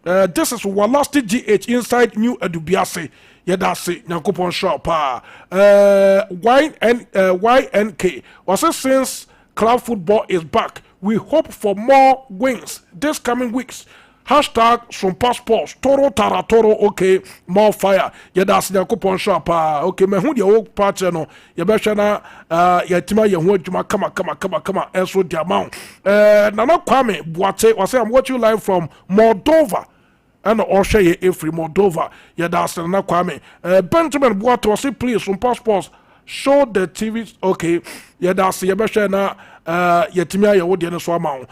This is one last GH inside New Edubiase. Yeah, that's it. Nyankopon shop. YNK. Was it since club football is back? We hope for more wins this coming weeks. Hashtag Sompa Sports. Toro Tara Toro. Okay, more fire. Yeah, that's Nyankopon shop. Okay, me who the old party no. You better na yatima ye hu adwuma kama. And so the amount. Nana Kwame Boate was say I'm watching live from Moldova. And also ye free Moldova. Yeah, that's Nana Kwame. Benjamin Boate was say please from passports show the TV. Okay, yeah, that's ye better na yatima ye wodi no so amount.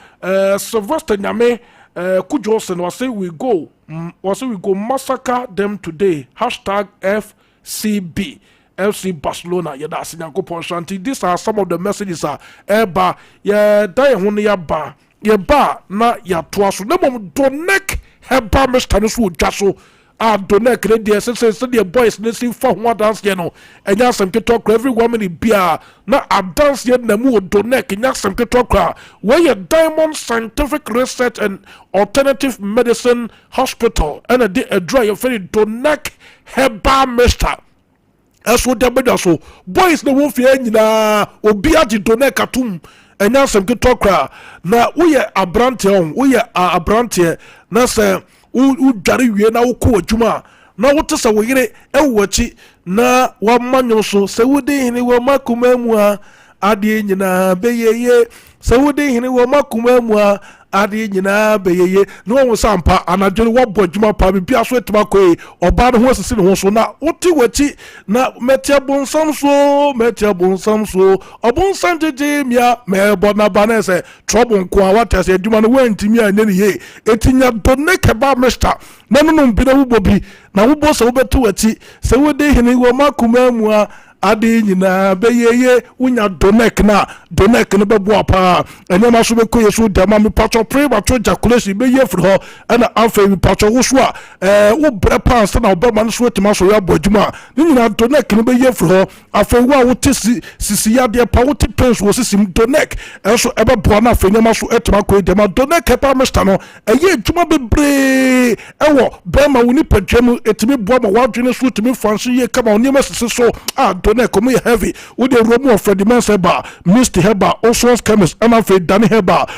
Sylvester Nyame Kujosen was say we go massacre them today. Hashtag FCB. FC Barcelona, yeah, that's Nyankopon Shanti. These are some of the messages. Eba, yeah, die hone ya ba, na ya twaso. Nemo donek heba mestanusu jaso. Donek ready. Say the boys listen for one dance, you know. And ya some talk every woman in beer. Na a dance yet nemu donek. And ya some talk where your Diamond Scientific Research and Alternative Medicine Hospital and a dry your very donek heba mesta. Eso debeda so boys no wo fie nyina obi agi done katum enya sem kitokra na wo ye abrante on wo ye abrante na se wo dware wie na wo ko adwuma na wo te se wo yire ewachi na wa manyo so se wo de hini wo makuma mu a ade nyina beyeye se wo de hini wo makuma mu a ade nyina beyeye no wo sampa anadwene wo bodwuma pa bibia so etima koe oba no ho sisi no ho so na woti wachi na metia bonsam so obonsam jeje mia me bona banese trouble nko a watase adwuma no wantimi anya ne ye etinya donne keba mesta na no mbi na wo bobi na wo bo se wo betu wachi se wo de hini wo makuma mu a ade nyina beyeye unya donek no bebo apa ene ma so be ko yesu de ma me patcho pray ba to jaculation beye fri ho ana afa me patcho wo so a wo bre pants na wo ma no so etima so ya bodwuma ni nyina donek no beye fri ho afa wo a wo te sisi ya de pa wo te pens wo sisi donek enso ebe bo na afa nyama so etima ko de ma donek pa mesta no eye dwuma bebre ewo be ma wo ni padwam etimi bo ma wadwene so etimi fanso ye kama onyema sisi so tonight come heavy with the room of Freddy Manseba Misty Heba Oceans Chemist and afi Danny Heba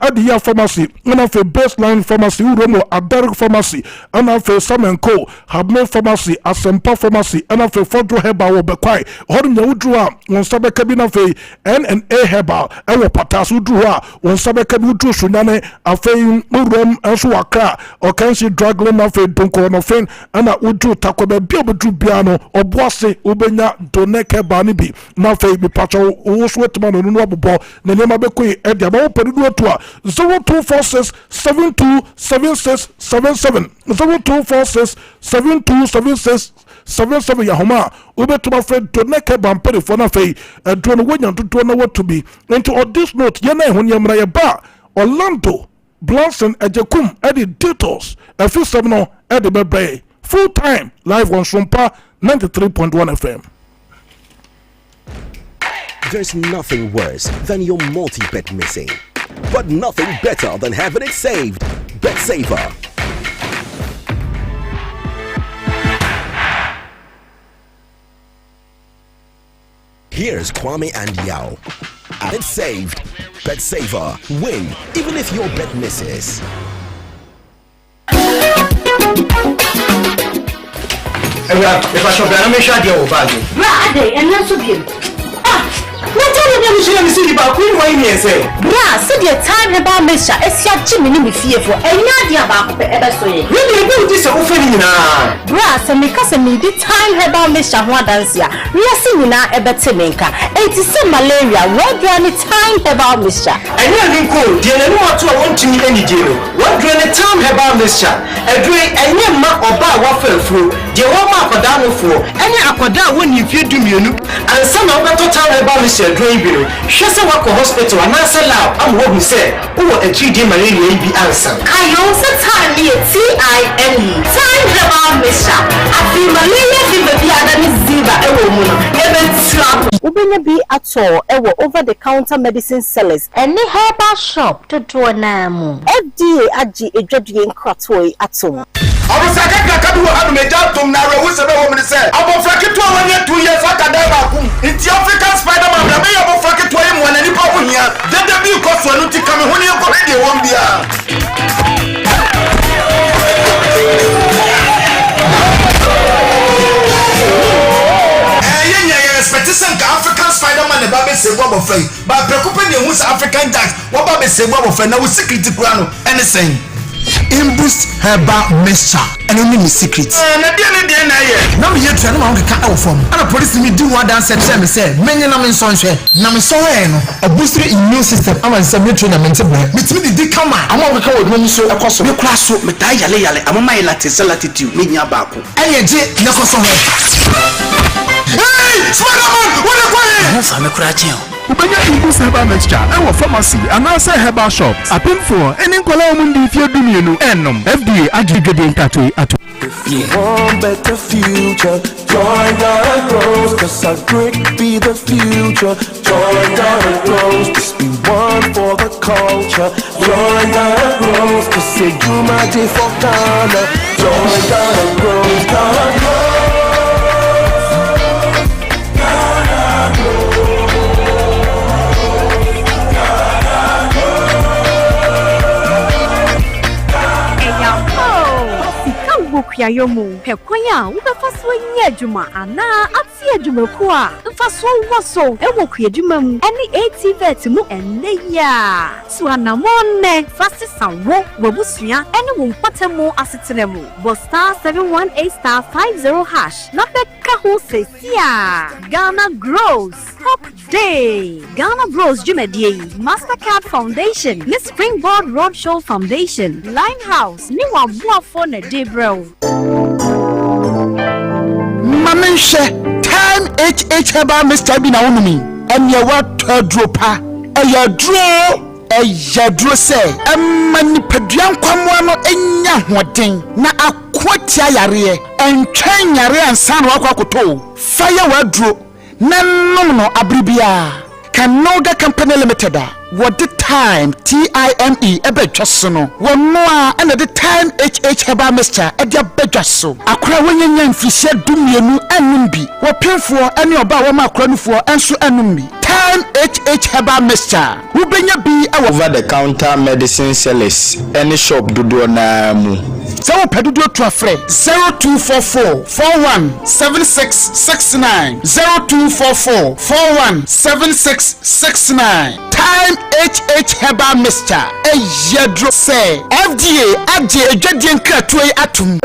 Adia Pharmacy and afi Baseline Pharmacy Uromo Adaric Pharmacy and afi Sam & Co Habme Pharmacy Asempa Pharmacy and afi Fodro Heba Wobekwai Hodin Udrua on Sabe Cabina Fe N&A Heba Ewo Patas Udrua on Sabe Cabu Sunane afi Urom Aswaka or Kansi Dragland afi Dunko no Fen and Udru Takobe Biobu Biano or Boise Ubenya Doneke Banibi na fe bi pacho wo sweatman no no bobo na nema bekoi e dia ba opedu to 0246 727677 0246 727677 ya homa ubetuma fe Doneke Bampere for na fe do no wonya to na what to be into on this note ye na ehun yamra ye ba Orlando Blanson Ejekum editors afisem no e de bebe full time live on Sompa 93.1 FM. There's nothing worse than your multi-bet missing, but nothing better than having it saved. Bet Saver. Here's Kwame and Yao. And it's saved. Bet Saver. Win even if your bet misses. If I shop, I'm not sure you're bad. Right, and not so good. What time have you seen about Queen Wayne? Say, Bra, so your time about Misha, it's your Jimmy fearful, and not the about the ever so. really do this offering now. Bra, so because I need the time about Misha Wadansia, we are seeing now a better maker. It is some malaria, what do any time about Misha? I know cool, dear, I know what I want to meet any deal. What do any time about Misha? A drink, and your map or bar waffle through, the one map for down for any aquada when you feel to me, and some of the time about Misha Drain Bill. She said, walk to hospital and answer loud. I'm what we said. Who a 3D malaria be answer. I also time here, TIME. Time about Misha. I feel malaria fever, the other is Ziva, a woman, even slap. Ubenya be at all, over the counter medicine sellers, and the herbal shop to draw namu. FDA Aji a dreading crotway at all. I was a cat who had made out to narrow who's a woman said. I will frack it to 1 year, 2 years, I can never. It's the African Spider-Man, I may have frack it to him when any problem here. Then the bill costs one to come when you already won't be African Spider-Man, the Baby say what of faith, but preoccupying who's African dance, what Baby say what of faith, now secret to Grano, anything. Imbus herbal mixture and only me secret. Now me here to know how to cut out from. And a police me do what dance and say, many namen sonshare, namen so a booster immune system. I'm a submit to the mental boy. Meet me the come on. I want to call when you show across your class. So, but I am my latitude, meaning about. And yet, no cost. Hey, Spider-Man, what a quiet! I'm a cratching. Ubenya Imbus herbal mixture and pharmacy and also herbal shops. A pin for any column if you do enum FDA aggregating tattoo at. If you want better future, join Garden Rose, cause our brick be the future. Join Garden Rose, just be one for the culture. Join Garden Rose, cause say you my day for Ghana. Join Garden Rose, Garden Rose. Yomu, Pequia, with a fast way yajuma, and now at the Jumaqua, the fast one was so, and walk yajumum, any 80 vetimu, and ya. Swana one, fastest and walk, Wabusia, and won't put more acetinemu. But star 718 star 50 hash, not the Kaho says, yeah. Ghana grows, Hop Day, Ghana Bros Jumedie, Mastercard Foundation, Miss Springboard Roadshow Foundation, Limehouse, new one for a day, bro. Mamenche, time HH herbal Mr. Bina Unumi, and your what dropa, and your draw, a yadro say, a manipedian quamwano, and yahuating, na a quatia yare, and train yare and san wakoto, fire wadro, no abribia, Kanoga Company Limited, what the time time ebetwa so no wonnoa and the time herbal mixture e dia bedwa so akra wonyanya mfihye dumienu anum bi wopemfo ene oba wo makra nufuo enso anum bi time herbal mixture wobenya bi over the counter medicine sellers any shop dodo na mu so pedudo to afre 0244 417669 0244 417669 time herbal mixture yedro say FDA agye edwadie nkratoi atum.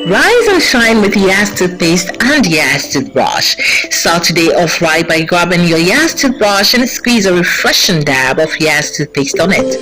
Rise and shine with Yas toothpaste and Yas toothbrush. Start today off right by grabbing your Yas toothbrush and squeeze a refreshing dab of Yas toothpaste on it.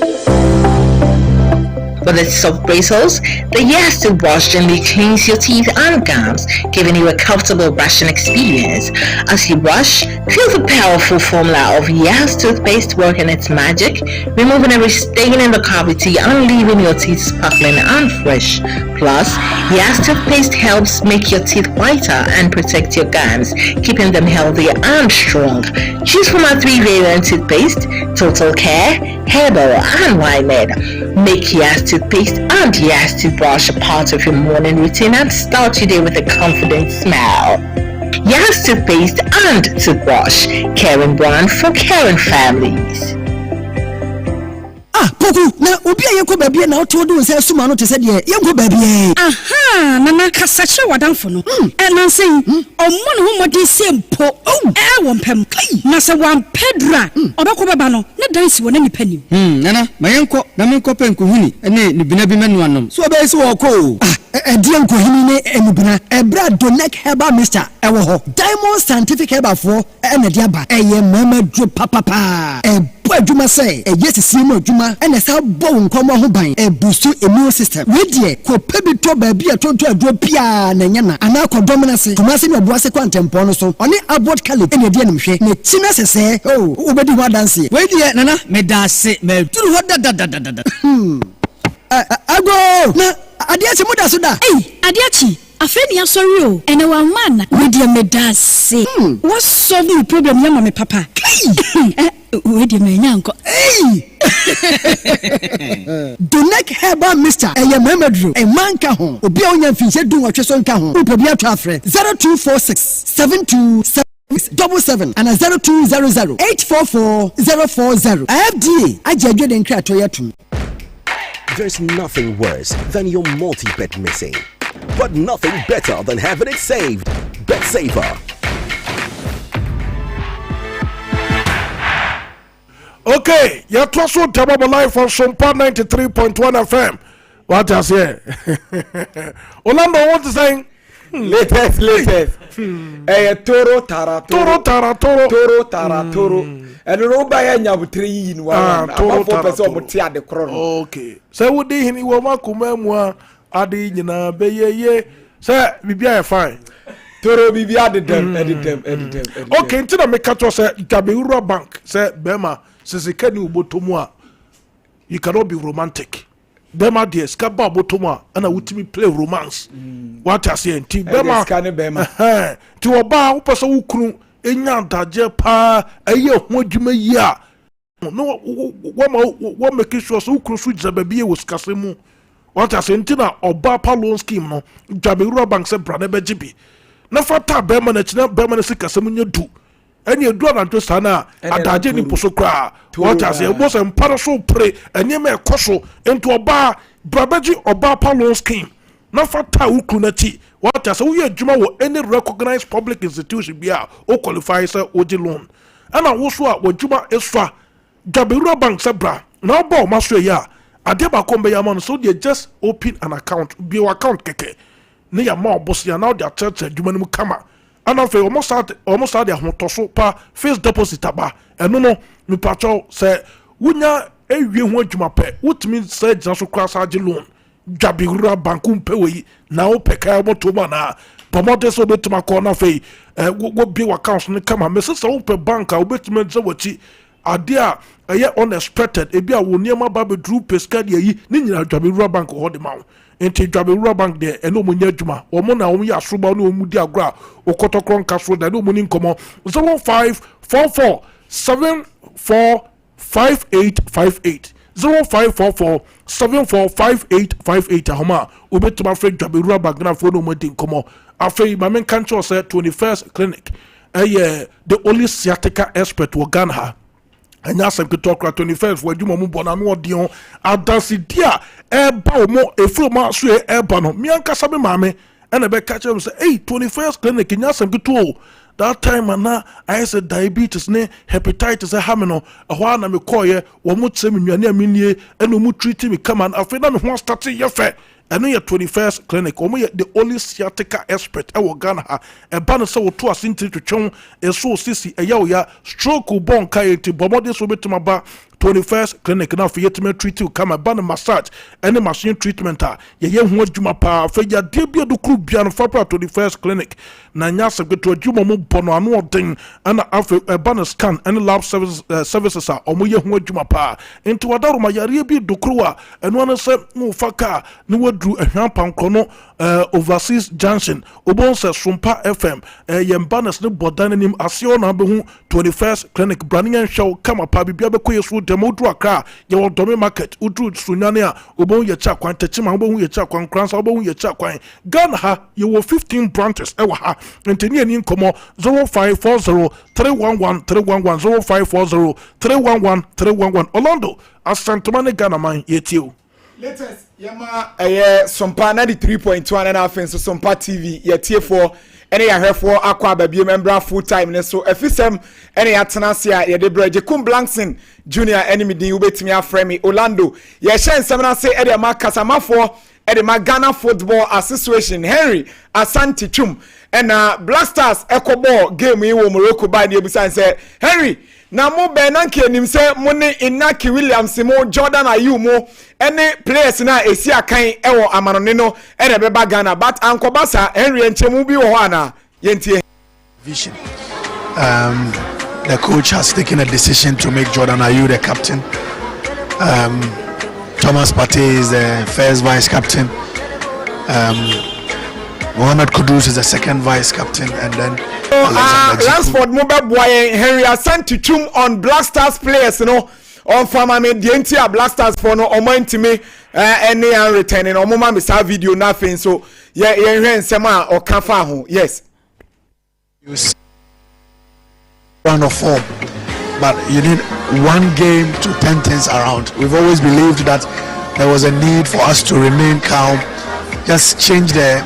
With its soft bristles, the Yas toothbrush gently cleans your teeth and gums, giving you a comfortable brushing experience. As you brush, feel the powerful formula of Yas toothpaste working its magic, removing every stain in the cavity and leaving your teeth sparkling and fresh. Plus, Yas toothpaste helps make your teeth whiter and protect your gums, keeping them healthy and strong. Choose from our 3-variant toothpaste: Total Care, Herbal, and Limed. Make Yas toothpaste and Yas toothbrush a part of your morning routine and start your day with a confident smile. Yas toothpaste and toothbrush, caring brand for caring families. Poku na obi ayenko babie na oto do nse suma no te se de yenko babie. Aha, nana kasache wadanfo no. Nansen, ommo ne ho modi sempo. Wompem. Na se wan pedra. Obekọ baba no, ne dansi wona nipa nim. Nana, mayenko na menko penko huni ene ni bina bi manu anom. So be se wo ko. Edi enko hini ne enubina. Ebra Donek Herbal Mixture ewo ho. Diamond Scientific Herbal fo ene de aba. Eye mama dro papa. Adwuma say yesisi mu adwuma ene sa bo nkomo ho ban boost immune system we die ko pebito ba bia tonto aduro pia na nyana ana ko dominance tomase ne oboase kwantempo no so oni abot kale ene die nimhwe ne tina sese obedi ho dance we die nana me dase me turu ho da ago na adiachi mu da so da adiachi afeni asori o ene wa man we die me dase what solve the problem ya me papa we dey me nyanko Donek Herbal Mixture eye memedro e manka ho obi a onya mfinse du nwotwe so nka ho obi atwa afre 02467277 and 0200844040 FDA ajeje den krato yatum. There's nothing worse than your multi-bet missing, but nothing better than having it saved. Bet Saver. Okay, you're to Tababa Live on Sompa 93.1 FM. What I say? Orlando, what is saying? Latest. Toro tara. And Roba Yabutri in one. Okay. So, would he any woman come Adi, you know, be ye, sir, we be fine. Toro be added them. Okay, until I make a toss at Gabeura Bank, said Bema. Says Kenu Botomwa, you cannot be romantic. Bema dear Scabba Botoma, and I would me play romance. What I say, T. Bema to a bar, person who Enyan Daje Pa, a year, what you may ya. No, what making sure so could switch the baby was Casimu. What I say, Tina or Bar Palon scheme, no, Jabira Bank said, Brother Bejibi. No fata Bema, it's not Bema Sikasamu do. And you do not understand adaje ni posokra what I say was and parasol pray and you may koso into a bar brabeji or bar palon scheme not for taukunati what I say we juma any recognized public institution be or qualifies oji loan and I also what juma extra Jabira Bank sabra now bo master ya adeba kombe yaman so they just open an account be your account keke near more boss ya now their church juma mu kama. And I feel almost had their hotoso pa face deposit aba. And no, me patrol say, Wunya, a year when you pay, what means said just across our loan. Jabira Bankum pay now pekabo motomana. Promote so bit to my corner fee. What be accounts and come and Mrs. Open Bank, I'll bet me what idea unexpected ebi a wo niema ba be drew pesca de yi ni nyina dwabewura bank ho de mawo enti dwabewura bank de eno mo nya adwuma wo mo na wo ya soba no mu di agora okotokron kaso da no mo ni nkomo 0544 745858 0544 745858 ahoma obetuma fre dwabewura bank na fo no mo di nkomo afei ma men kan cho say 21st clinic the only sciatica expert wo Ghana and yes, I'm talk 21st where you mo bona no odion adansi dia eba mo efro ma so eba no mi anka sabe mame and e be catch him say hey 21st clinic nya sam to that time na I said diabetes ne hepatitis e ha me no ehwa na me koye wo mo tsem nnuane amenie eno mo treat me come and afei na me ho start ye fe eno ye 21st clinic omo ye the only sciatica expert e wo Ghana ha e ba no se wo to asinti twetwon e so sisi e ya wo ya stroke bon kai ti bomode so betima ba 21st clinic na for yetime treat you come ba no massage any machine treatment ye ho adwuma pa fa ya de bia do kru bia no fa 21st clinic na nya sebeto adwuma mo bono ano odin ana afa ba no scan any lab services omo ye ho adwuma pa enti wadaro ma yare bi do kru a eno na se no fa ka ni wadru ehwan pankro no overseas junction obon se Sompa FM yembanes ne bodan nim asio na be hu 21st clinic branding show kama pa bibia be koyesu demo dru akra ye wodome market udru sunyane a obon ye cha kwan techima obon ye cha kwan kransa obon ye cha kwan Ghana ha ye wo 15 branches e wa ha enteni ani nkomo 0540 311 311 0540 311 311 Orlando Asantomane Ghana man yetio latest yama Sompa 93.1 and half so Sompa TV yetie for any ahwefo akwa babie membra full time ne so efisem any atenase a ye de breje kum blankson junior enemy din ubetimi afremi Orlando ye hye nsem na se e de makasamafo e de Ghana Football Association Henry Asante Twum and Black Stars Ecobo game yi wo Morocco by ne ebusan se Henry na mo be na nke nim se mo ne Inaki Williams mo Jordan Ayew mo any players na esi akan ewo amanone no e de beba Ghana but ankobasa Henry enchemu bi wo ana yentie vision. The coach has taken a decision to make Jordan Ayew the captain. Thomas Partey is the first vice captain. Mohamed Kudus is the second vice captain, and then Lansford Mobile Boy Henry Asante Twum on Black Stars players, you know, on farmer made the entire Black Stars for no omo me any returning or mama miss video nothing. So yeah, sema or kafa ho. Yes. You round of form, but you need one game to turn things around. We've always believed that there was a need for us to remain calm, just change the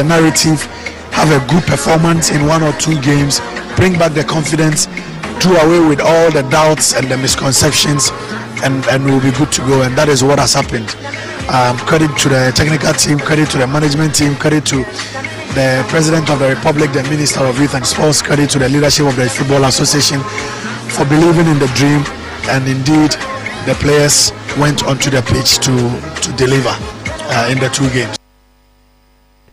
narrative, have a good performance in one or two games, bring back the confidence, do away with all the doubts and the misconceptions, and we'll be good to go. And that is what has happened. Credit to the technical team, credit to the management team, credit to the President of the Republic, the Minister of Youth and Sports, credit to the leadership of the Football Association for believing in the dream, and indeed the players went onto the pitch to deliver in the two games.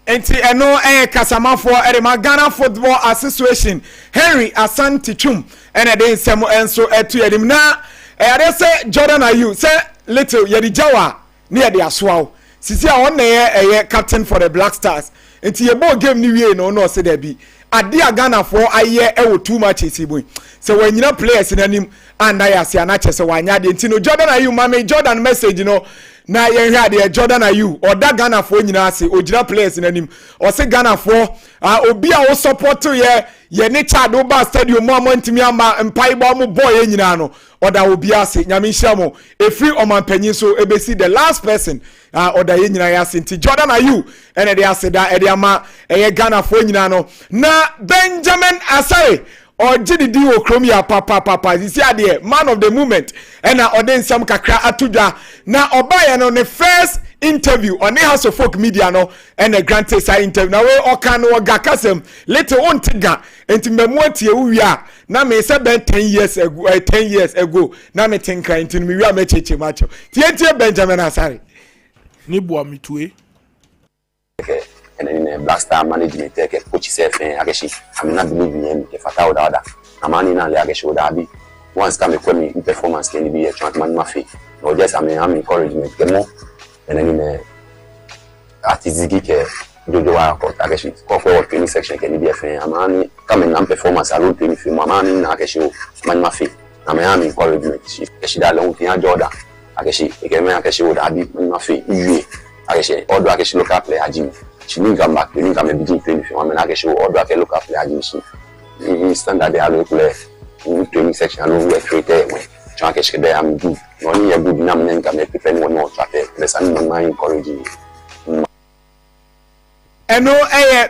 Enti eno kasamafo edema Ghana Football Association Henry Asante Twum ene de nsemo enso etu yedim na ade se Jordan Ayew se little yedi jawa ne yedi asoaw sisi a on na captain for the Black Stars enti ye ball game ni wie no se da bi ade a Ghana for aye e wo too much esibo se wanyina players nanim anda ya se ana chese wanya de enti no Jordan Ayew mame Jordan message no na yen hwa de Jordan Ayew or da Ghana for nyina ase ogira players nanim o se Ghana for obi a wo support ye ne chad oba stadium mo amantimi ama mpai ba mo boy nyina no oda obi ase nyame hia mo efri omanpanyin so ebesi the last person oda ye nyina ya ase nti Jordan Ayew ene de ase da e de ama Ghana for nyina no na Benjamin Asare or GDD o kromia papa this year man of the moment and orden some kakra atuja na obaye no the first interview on the House of Folk Media no and a grant say interview na we okan no gakasem little on tiga enti memuatie uwia na me say ben 10 years ago na me tinka enti me wi amecheche macho tie Benjamin Asare ni bua mitue and then Black Star management coach self ageshi I'm not believing him if I tell that amani na le ageshi oda bi once time me performance can be a chant man mafi or just I'm encouragement get more and then in artistic jojo wa ko akeshi ko for training section can be a fan amani come and performance alone training film amani na akeshi man mafi na me am encouragement she da long tin Jordan akeshi ekeme akeshi wo da bi man mafi iwe akeshi odo akeshi local player ajim she didn't come back we didn't come begin training film amani akeshi odo akeshi local player ajim she standard they are play in training section and we treated when trying to get there I'm good only a good name and can make people one more traffic let's not encouraging Eno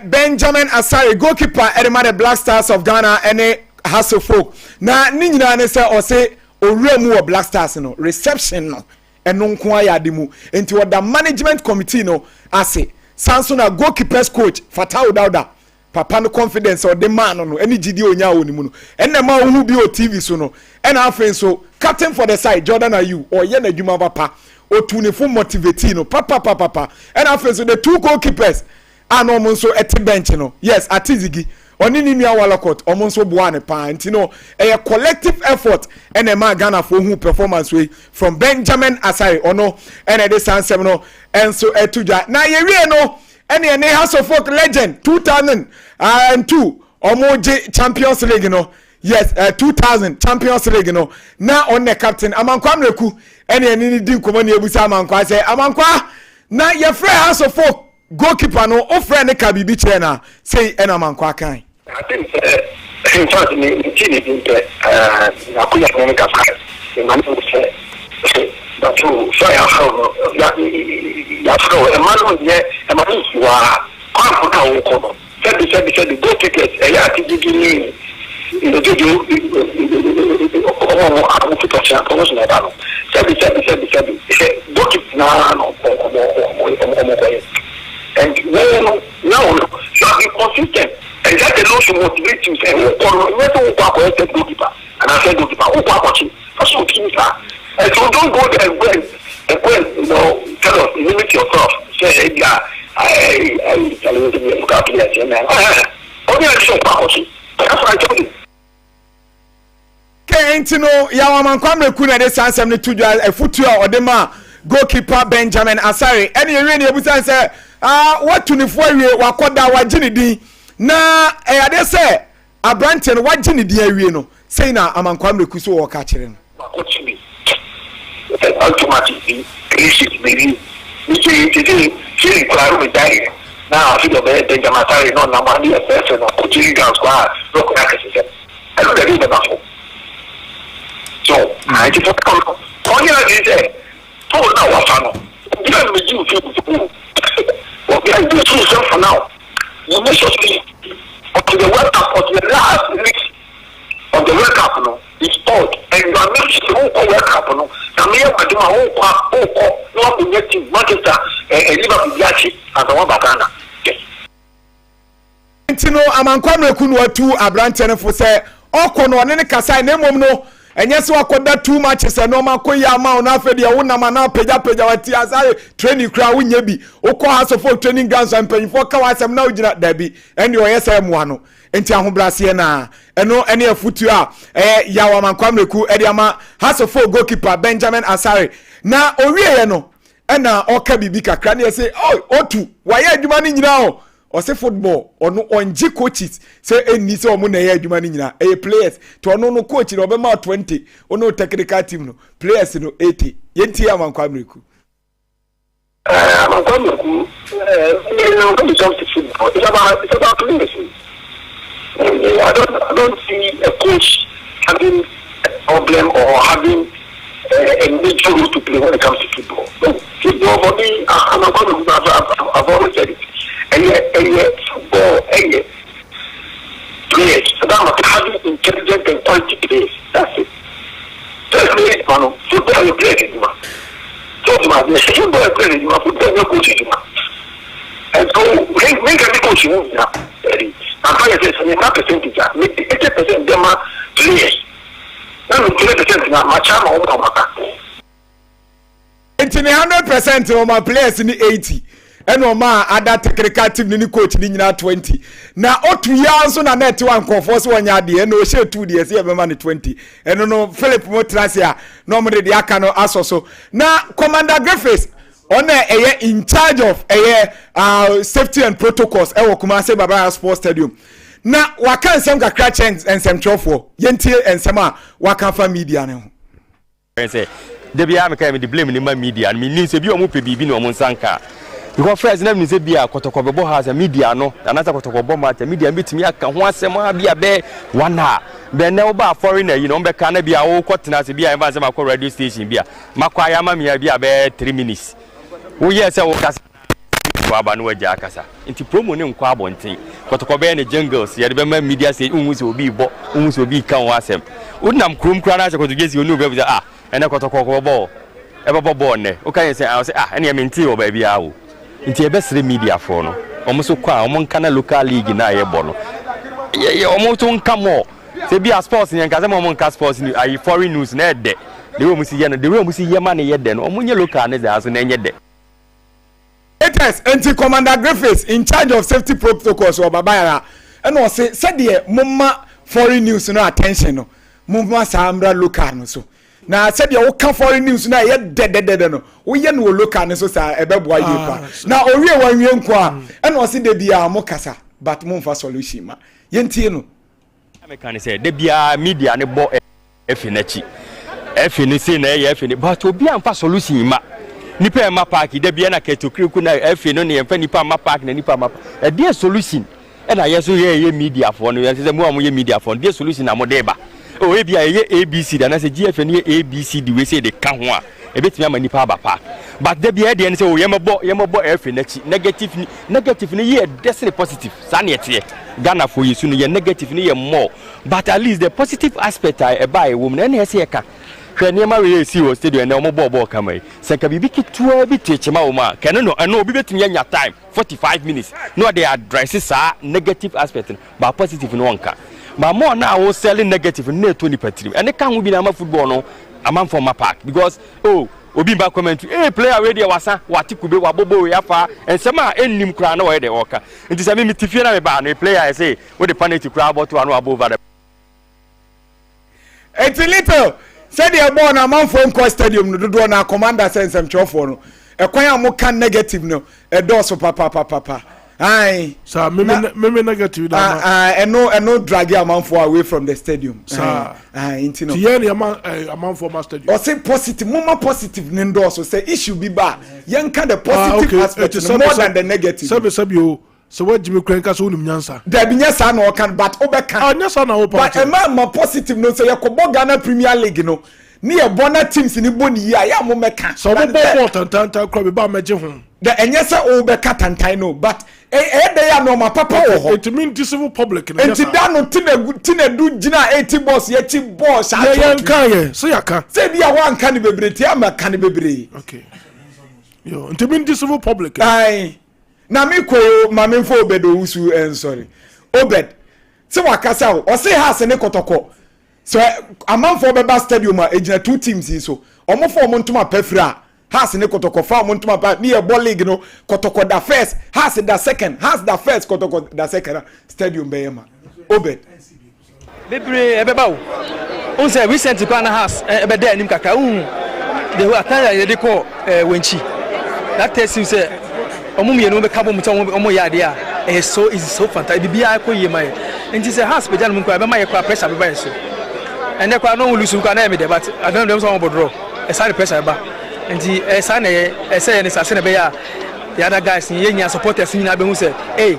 Benjamin Asare goalkeeper the Black Stars of Ghana ene Hasselfolk na ni nyina ne se o se owuramu o Black Stars no reception no eno nko ayade mu enti the management committee no ase Samson goalkeepers coach Fatau Dauda papa no confidence or the man no any gidi onya woni mu no enne ma ohu bi o TV so no ena afen so captain for the side Jordan Ayew or ye na adwuma papa o tunefo motivate no papa ena afen so the two goalkeepers ano mo nso eti bench no yes atizigi oni ni nua walakot omo nso boa ne pa nti no a collective effort ene ma Ghana for hu performance way from Benjamin Asare ono ene de sansem no enso etudwa na ye wie no ene Hasselfolk legend 2002 omoje Champions League no yes 2000 Champions League no na on the captain Amankwa Mreku ene ni di nkomo na ebusa Amankwa say Amankwa na ye free Hasselfolk goalkeeper no o free ne ka bibi che na say ena Amankwa kan I think in fact in akuya no ka fa in man say but to say how ya flow e man ye e man wa kwa kwa ko said the goalkeepers e ya ti gigi in the video I'm to touch on was not done said goalkeeper no and no so be consistent and that alone should motivate you say goalkeeper and I said goalkeeper who watching that's what teams are and so don't go there and you know kind of limit yourself say yeah I tell you to look at it man only I show watching that's what I told you Kentino Amankwa Mreku na de sansem ne tudwa efutu a odema goalkeeper Benjamin Asare ene yewe ne ebusan say what 24 wie wakoda wagini din na ade say abrante no wagini din awie no say na Amankwa Mreku so wo ka kire no automatically crisis maybe she claro me dai now I feel Benjamin Asare no na mani person no coaching guys kwa look at it I don't really know so I just come on you like say oh now what no you don't me you feel what we are doing so for now you make sure to the World Cup of the last week of the World Cup no is old and you are making the whole World Cup no na me am do my whole no be getting Manchester and Liverpool yachi and the one Ghana Ntino Amankwa Mreku no atu abrante ne fo say okono ne kasa na mom no enye se wakoda too much se no makoya ma na afede wo na ma na peja wati asare training kra wonya bi ukọ Hasselfolk training grounds and penfo ka wasem na ugina dabi ene oyese mu ano enti ahobrase na eno ene afutu a yawo Amankwa Mreku ede ama Hasselfolk goalkeeper Benjamin Asare na owie no ena oka bibi kakra na say otu waye adwuma ni nyina o ose football ono onji coaches say eni say omo na ye adwuma ni nyina players to ono no coach no be ma 20 ono technical team no players no 80 yenti Amankwa Mreku Amankwa Mreku you know when it comes to football it's about players I don't see a coach having a problem or having a major role to play when it comes to football. No, football for me, I've always said it. And yet, football, players, about having intelligent and quality players. That's it. Football you play it, man. So, football you play it, man. Football you coach it, man. And so, make any coach you want now. I'm trying to say, 75% make 80% of them are players. Now, 20% now, my charm or my 100% of my players in the 80. ɛna ɔma ada technical team ni coach ni nyina 20 na otu ya nso na net one nkɔfo so wɔnya ade na ɔhyɛ 2 de ɛsɛ yɛbɛma ne 20 ɛno no Philip Motrasia na ɔmo de aka no asoso na Commander Griffiths ona in charge of safety and protocols ɛwɔ Kumasi Baba Sports Stadium na waka nsɛm kakra kyɛn nsɛmtwerɛfoɔ yɛntie nsɛm a waka fa media ne ho say debi am kai me de blame ni ma media me nin se bi o mo pe bibi na o mo nsanka because first na me se bi a kotoko bebo ha se media no anasa kotoko bo ma media betimi aka ho asɛm a bi a be wana be na o ba foreigner yi no be ka na bi a wo kotena se bi a emba se makɔ radio station bi a makɔ ayama me bi a be 3 minutes wo yes e wo kasa aba no waja akasa nti promo ne nkɔ abɔnten kotoko be ne jungles ye de be ma media say unhu se obi bɔ unhu se obi ka ho asɛm unam krom kra na se kotogesi onu be bi ah ene kotoko bɔ e bɔ bɔ ne o kan say ene me nti o ba bi a wo nti e be sere media for no omo so kwa omo nka na local league na ye bɔ no ye omo to nka mo se bi a sports yen ka se mo nka sports ni ayi foreign news na de de we mu si ye no de we mu si ye ma ne ye de no omo nye local ne za so na nye de. Yes, Commander Griffiths in charge of safety protocols or Babaya and was said the mumma foreign news no attention no mumma sambra local no so now said you come foreign news now yet dead no we yen will look at so say ebeboa you now ori wan yen kwa and was the bia mokasa but mumfa solution ma yentie no I can say the bia media ne bo efinachi efini say na ye efini but obi amfa solution ma nipa ma park de bia na ketokriku na efi no ne yemfa nipa ma park na nipa ma e dey solution e na yeso ye media for no say mo am ye media for dey solution na mo dey ba o e bia ye ABC da na say GFN ye ABC the we say dey ka ho a e betimi ama nipa ba park but de bia dey say o yembo efi na chi negative ni ye desire positive sa na ye Ghana for yesu no ye negative ni ye more but at least the positive aspect e ba e wo na na say e ka Kanyama we see was stadium na omo ball kamai senka bibi kitua bi techema o ma kene no eno obi betimi anya time 45 minutes no they address sa negative aspect but positive no nka but more now we selling negative na 20 patrim ene kan wo bi na ma football no amam for ma park because obi ba comment player we dey wasa watikube wabobo we afa ensema ennim kra na we dey oka nti se me tifie na me ba no player say we dey penalty kra about one above the it's little said the born a man from Coast Stadium no do na commander sense am chofo no e kwan am kan negative no e do so papa ai sir me negative da no drag a man for away from the stadium sir inti no tie a man for master stadium o say positive mama positive ne ndo so say issue bi ba yen kan the positive aspect more than the negative sabi o so what Jimmy Krenka so unum nyansa there be nyasa na o kan but obeka nyasa na o but e ma positive no say yakobo Ghana Premier League no ni e bona teams ni boni ya mo meka so bo tantanta kra be ba meje ho the enyesa o beka tantan no but dey ya no ma papa wo ho it mean civil public no yes enti da no tinadu gina 80 boss ye ti boss a ye nka ye so yaka say dia ho anka ne bebre ti ama ka ne bebre okay yo it mean civil public ai na mi ko mame fo obedo usu sorry obed se wakasa o se ha se ne kotoko so amanfo beba stadium a ejina two teams yi so omofo omontuma pefra ha se ne kotoko fa omontuma pa ni e ball league no kotoko da first ha se da second ha se da first kotoko da second stadium be yema obed bebre ebeba o say recent ko na house ebede anim kaka the who ataya ye de ko wenchi that tells you say omumienu be kabo mutan omo yade a so is so fantastic bibia ko yema nti say house pejan mu ko be ma ye ko pressure be ba so ene kwa no lose ko na me de but I don't know some bodro e say pressure ba nti e say na e say ne sase na be ya the other guys ye nya supporters ni na be hu say eh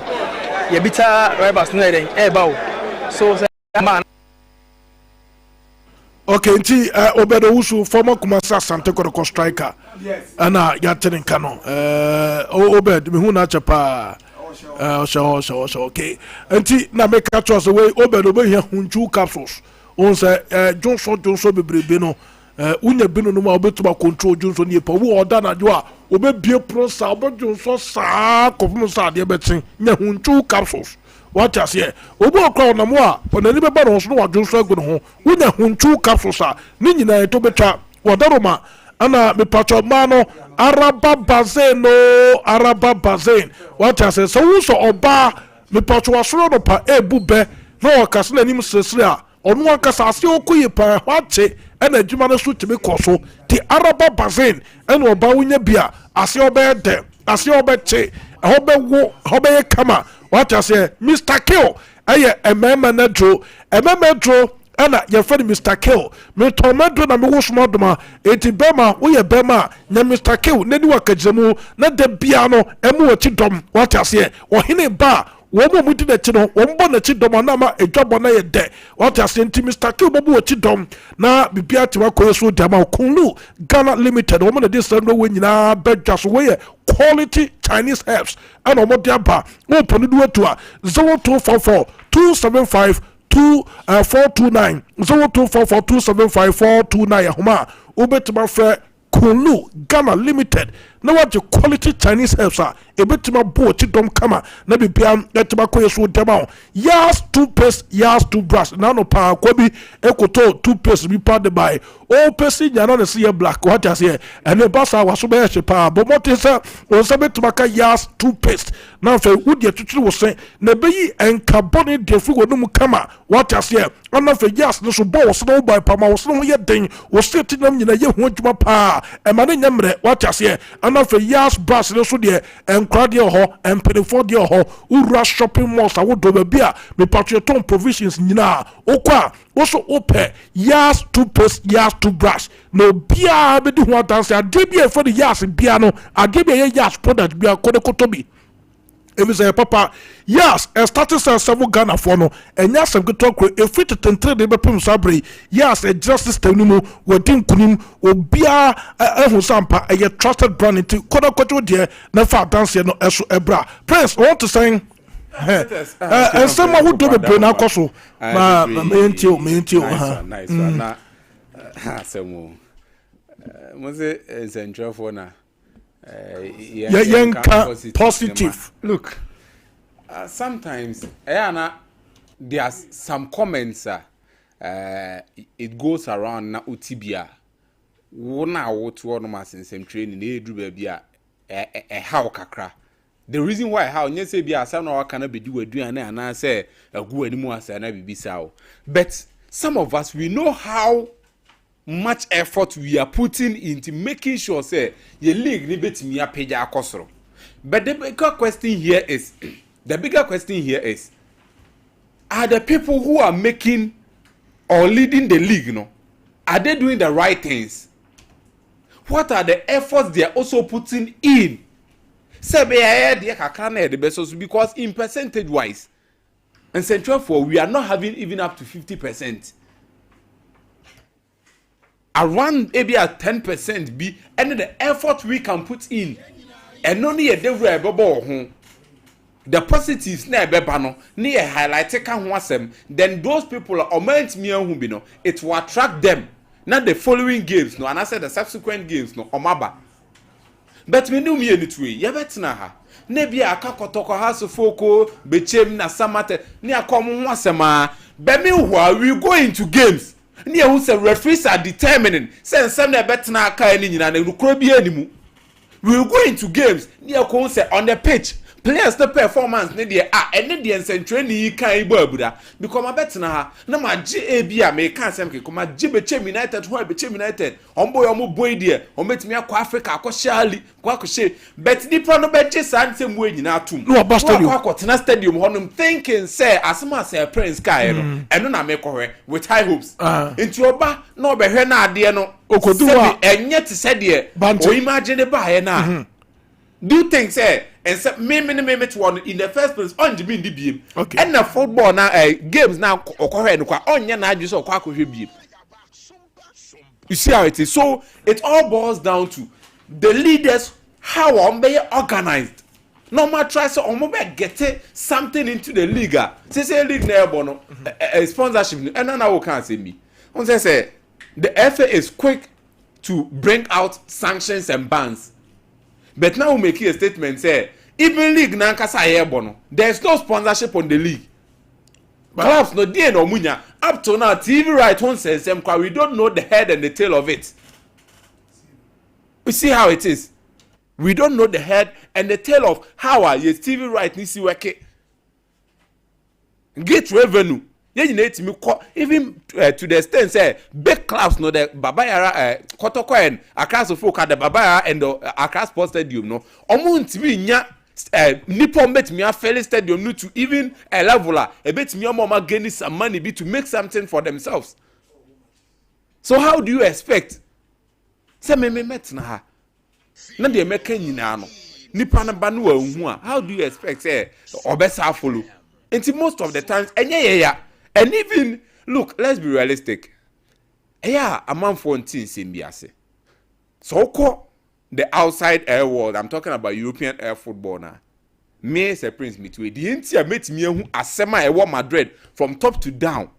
ye bita rivals no e ba o so say man okay nti obedo wusu former Kumasi Asante Kotoko striker yes ana ya tenen kano obed me hu na chapa osho okay nti na make a choice way obed obehia hunchu capsules on say Johnson bebrebe no unya binu no ma obetuma control Johnson ye pa wo oda na jo a obebie pro sa obedunso sa kopum sa de betin nya hunchu capsules what you say obo okra na mo a onani beba no so no wadwonso agu no ho unya hunchu capsules a ni nyina to betwa wadaroma ana me pacho mano araba bazen no araba bazen what I say so so oba me pacho wasoro no pa ebube no okase na nim sesere a onu akasa ase okoye pa hwache ana adwuma no so timi koso ti araba bazen ana oba wonya bia ase obede ase obeche hobe kama what I say Mr. Kill aye emema na dro ana your friend Mr. Kill me tomato na me wo small doma eti bema wo ye bema nya Mr. Kill na ni wakajemu na de bia no emu wachi dom what I say wo hene ba wo mo mudi na chi no wo mbo na chi dom na ma edwabo na ye de what I say nti Mr. Kill bobo wachi dom na bibia ti wakoye so dama Kunlu Ghana Limited wo mo na this no we nyina bedwa so we quality Chinese herbs and omo de aba wo ponu du atu a 0244 275 429 0244275429 homa obetima fe Kunlu Ghana Limited na what quality Chinese herbs are ebetima bo ti dom kama na bibia etima koye so dema yas toothpaste yas toothbrush na no pa kwabi ekoto toothpaste bi pa de by o pesi nyana na see black what I say and the basa waso be she pa bo motisa o se betima ka yas toothpaste na fe wudi atuturu wo se na beyi enkaboni defi wo no mu kama what I say na fe yas no so bo wo so by pa ma wo so ye den wo se ti nam nyina ye ho adwuma pa e ma ne nyamre what I say na fe yas brush no so de enkrade ho empedifo de ho ura shopping malls awo do ba bia me patrioton provisions nyina okwa wo so ope yas toothpaste yas toothbrush no bia be di ho adanse ade bia for the yas bia no ade bia ye yas product bia kode kotobi if you say papa yes starting several Ghana for no and yes I'm going to talk if it tentre de bepem sabre yes a justice system no wadin kunim obia ehun Sompa a trusted brand into koda koto de na fa dance no eso ebra prince want to say and someone who do the brain akoso ma mentio nice na asemo mo se central for na positive. Look, sometimes there's some comments it goes around na utibia wona wotu ono masensem training na edru ba bia how kakra. The reason why how nye say bia asam na waka na bedi waduan na na say agu animu asa na bibisa o. But some of us we know how much effort we are putting into making sure say your league ni betimi apeja akosoro. But the bigger question here is are the people who are making or leading the league are they doing the right things? What are the efforts they are also putting in? Because in percentage wise and Central 4 we are not having even up to 50%. Around maybe at 10% be and the effort we can put in and only a devil the positives na beba no near highlight then those people are meant me who it will attract them not the following games no and I said the subsequent games no omaba but me knew me anyway ya betina ha na bia akakotoko haso foko bechem na samate ni akom wasema be me we go into games near who say referees are determining say some na betina aka ani nyina na nukro bia animu we will go into games near ko say on the pitch players the performance ne dey and the central ni kan ibo abuda because ma betina ha na ma je bia me kan sem ke kuma je bechem United ho bechem United ombo yo mo boy dey o metimi akwa Africa akosha kwa akoshe bet nipa no be je san sem we nyina atum no akwa tena stadium honum thinking say asema say prince kai no eno na me kohwe with high hopes into oba na obehwe na ade no okoduwa enye te se de o imagine ba ye na do you think say and say me to one in the first place on the biem and the football now games now okohwe no kwa onye na adwo so kwa akohwe biem. You see how it is. So it all boils down to the leaders how on be organized. No matter try so on be get something into the league. Say league na ebo sponsorship and now can say me. On say the FA is quick to bring out sanctions and bans. But now we make a statement say even league na nkasa ayebo there is no sponsorship on the league. Clubs no dey no munya up to now TV right one says we don't know the head and the tail of it. We see how it is. We don't know the head and the tail of how are you TV right nisi working. Get revenue. You need to even to the extent say big clubs no the Babayara Kotoko and across the folk at the Babaya and the Accra Sports Stadium no. Omuntu bi nya Nippon bet me a fairly stadium no to even a leveler. A bit me mama gaining some money be to make something for themselves. So how do you expect? Say me met na ha. Na de make nyina no. Nipa na ba no hu a. How do you expect say obesa follow? Until most of the times and even look, let's be realistic. Yeah, a man for things in Biase. So call the outside air world. I'm talking about European air football now. Me as a prince between the entire met me who asema ewa Madrid from top to down.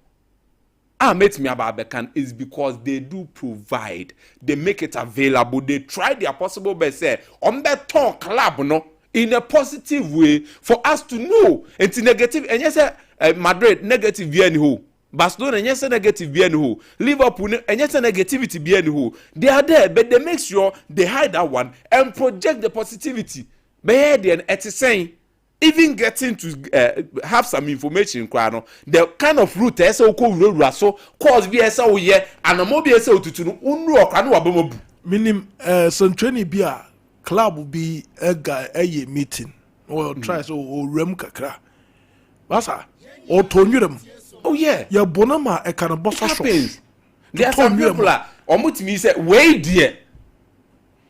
Met me about Bekan is because they do provide, they make it available, they try their possible best say on that talk club no in a positive way for us to know. It's negative and yes Madrid negative bien who Barcelona and yes negative bien who Liverpool and yes negativity bien who they are there but they make sure they hide that one and project the positivity. But then it's saying even getting to have some information the kind of route so cause BSA we and a mobile so to unro kan wabomobu minim santreni bia club will be a guy a meeting or try so or rem kakra basa or tonyurem. Oh yeah, your bonama a kind of boss happens. There are some people almost me say wait dear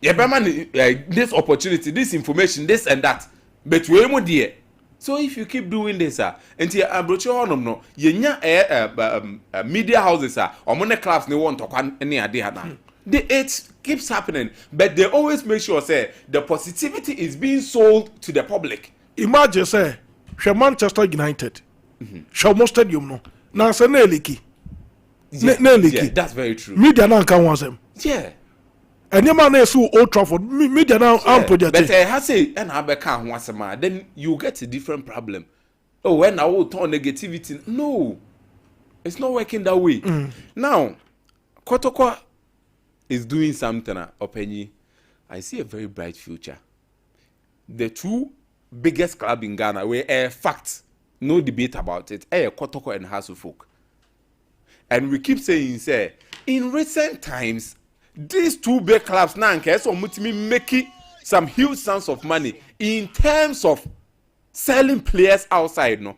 this opportunity, this information, this and that. But we mo dear. So if you keep doing this until abroach no yenya media houses or money clubs they want to any idea now. It keeps happening, but they always make sure say the positivity is being sold to the public. Imagine say Manchester United Shamo Stadium no na say na leki yeah, that's very true. Media na kan wan sem yeah and your man is Old Trafford media now project but has say and abeka ho asema then you get a different problem. Oh, when I will turn negativity, no, it's not working that way. Now Kotoko is doing something Openyi. I see a very bright future. The two biggest club in Ghana were a fact, no debate about it, Kotoko and Hasselfolk. And we keep saying say in recent times these two big clubs now so making some huge sums of money in terms of selling players outside no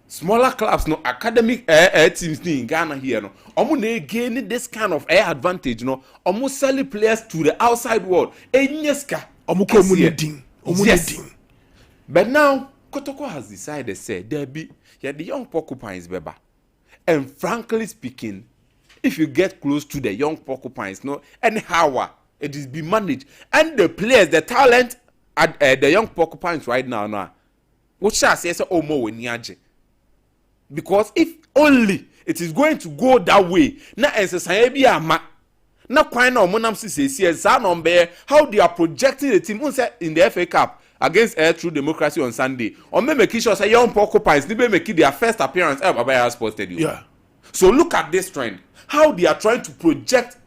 smaller clubs no academic teams in Ghana here no gain this kind of advantage no almost selling players to the outside world yes. But now Kotoko has decided say there be the young porcupines beba. And frankly speaking, if you get close to the young porcupines, no, anyhow, it is be managed. And the players, the talent at the young porcupines right now, what shall I say? So, because if only it is going to go that way, now as a Sayabi now quite no monam say how they are projecting the team in the FA Cup against Air True Democracy on Sunday. Or make sure say young porcupines they make their first appearance at Babaya Sports Stadium. Yeah. So look at this trend. How they are trying to project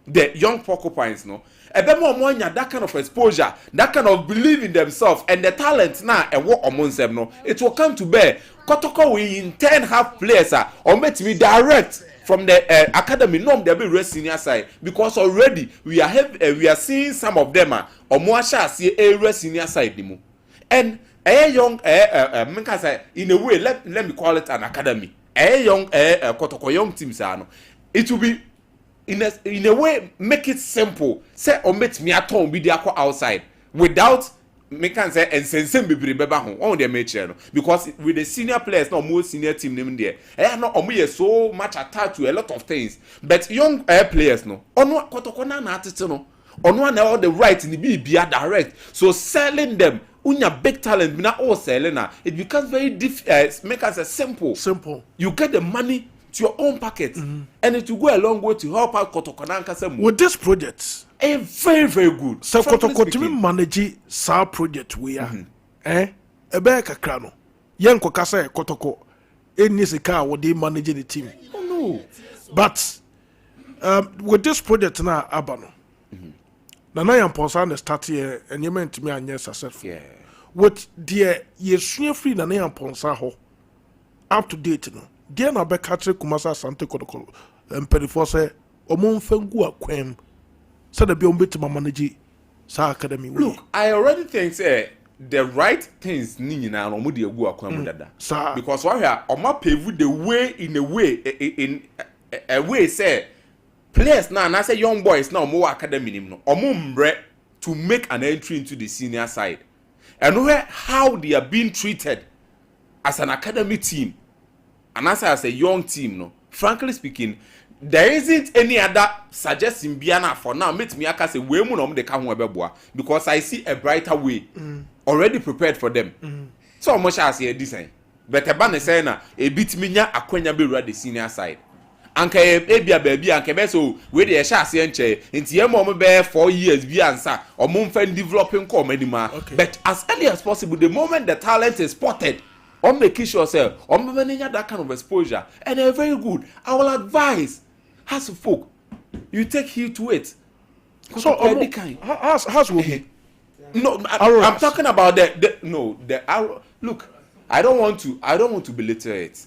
the young porcupines, no? That kind of exposure, that kind of belief in themselves and the talent now and what amongst them, no, it will come to bear. Kotoko will in turn have players or make me direct from the academy. No, they'll be senior side because already we are seeing some of them or more shall see a senior side and a young in a way let me call it an academy. A young Kotoko young teams it will be in a way make it simple say or make me at home be there outside without me can say and send be beba on their nature because with the senior players now most senior team name there not so much attached to a lot of things but young players no on what Kotoko na attitude no on one all the right in the be direct so selling them unya big talent na all selling it becomes very make us a simple you get the money to your own pocket and it will go a long way to help out Kotoko with this project very very good so Kotoko to manage sa project we are ebe kakra no yen kokasa Kotoko any sika wo dey manage the team oh no but with this project now abano Nana Yamponsa and start here and you meant to me and yes successful with dear ye free Nana Yamponsa ho up to date no dear na be catch Kumasa Sante Kodoko and Periforce or Monfengu Quem said the Biom bit manage Sa Academy. Look, I already think the right things Nina and Omudi Gu Aquam dada. Because why here on my pave the way in a way say players now and I say young boys now more academy no or more to make an entry into the senior side. And where how they are being treated as an academy team and as a young team no, frankly speaking, there isn't any other suggestion Biana for now. Meet me I say we mun de ka ho ebeboa because I see a brighter way already prepared for them. So much as here design. But e ba ne say na e bit me nya akwanya be the senior side. Anka e bia baby anka be so we dey sha ase enche nti e mo be 4 years bi ansa o mo mfa developing come anima. But as early as possible the moment the talent is spotted on making sure say on that kind of exposure and they're very good. I will advise as a folk, you take heed to it. So, how's will be? No, I'm talking about the arrow. Look, I don't want to belittle it.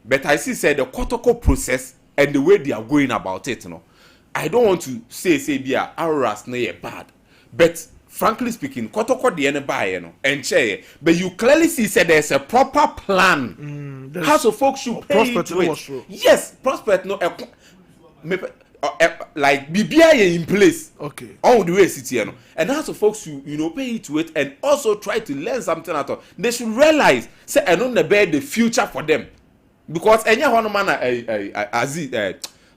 But I see say the Kotoko process and the way they are going about it. I don't want to say be a arrows na bad. But frankly speaking, Kotoko the buy and share. But you clearly see say there's a proper plan. House of folks should pay into it. Yes, prospect no. Like BBI in place, all the way city, and as of folks you pay to it and also try to learn something at all. They should realize say I don't bear the future for them because any one man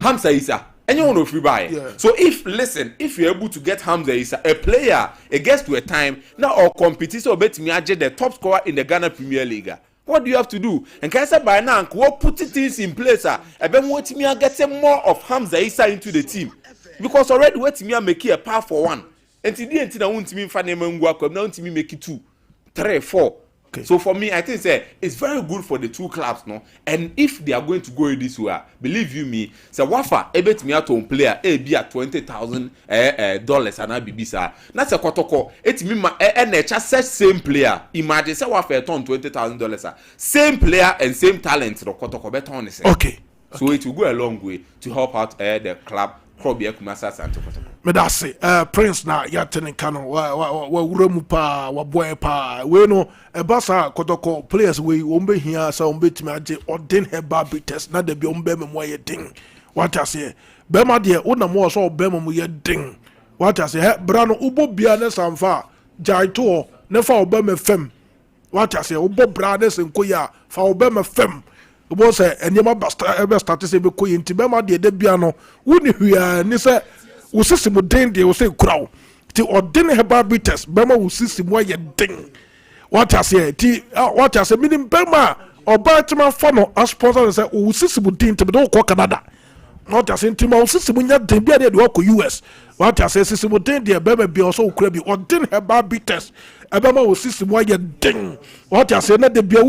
Hamza Isa anyone will free buy. So if you're able to get Hamza Isa a player, it gets to a time now or competition bet me the top scorer in the Ghana Premier League. What do you have to do? And can I say by now, what put things in place? I've been waiting me to get more of Hamza Isa into the team because already waiting me to make it a par for one. And today, I want me to make it 2, 3, 4. So for me, I think it's very good for the two clubs, no. And if they are going to go this way, believe you me, so Wafa ebet me to player be at $20,000 and I be sir. That's a kotoko. It me such same player. Imagine say Wafa turn $20,000. Same player and same talent. The kotoko beton is okay. So it will go a long way to help out the club. Medase Prince na ya tene kano wa wuramu pa wa boy pa we no ebasa kotoko players we ombe hia sa ombe timi age odin heba bites na de bi ombe memo ye din what I say be ma de una mo so be memo ye din what I say he bra no ubo bia ne samfa jai to ne fa obe me fem what I say ubo bra ne senko ya fa obe me fem Ubo say enyema basta ebe start say be koyi nti be ma de bia no woni hwia ni say wo sisimu den de wo say kraw ti odin heba bites be ma wo sisimu aye den what I say ti what I say minim be ma oba tima fa no as sponsor say wo sisimu den ti be do ko Canada what I say nti ma wo sisimu nya den bia de wo ko US what I say sisimu den de be ma bia so kra bi odin heba bites ebe ma wo sisimu aye den what I say na de bia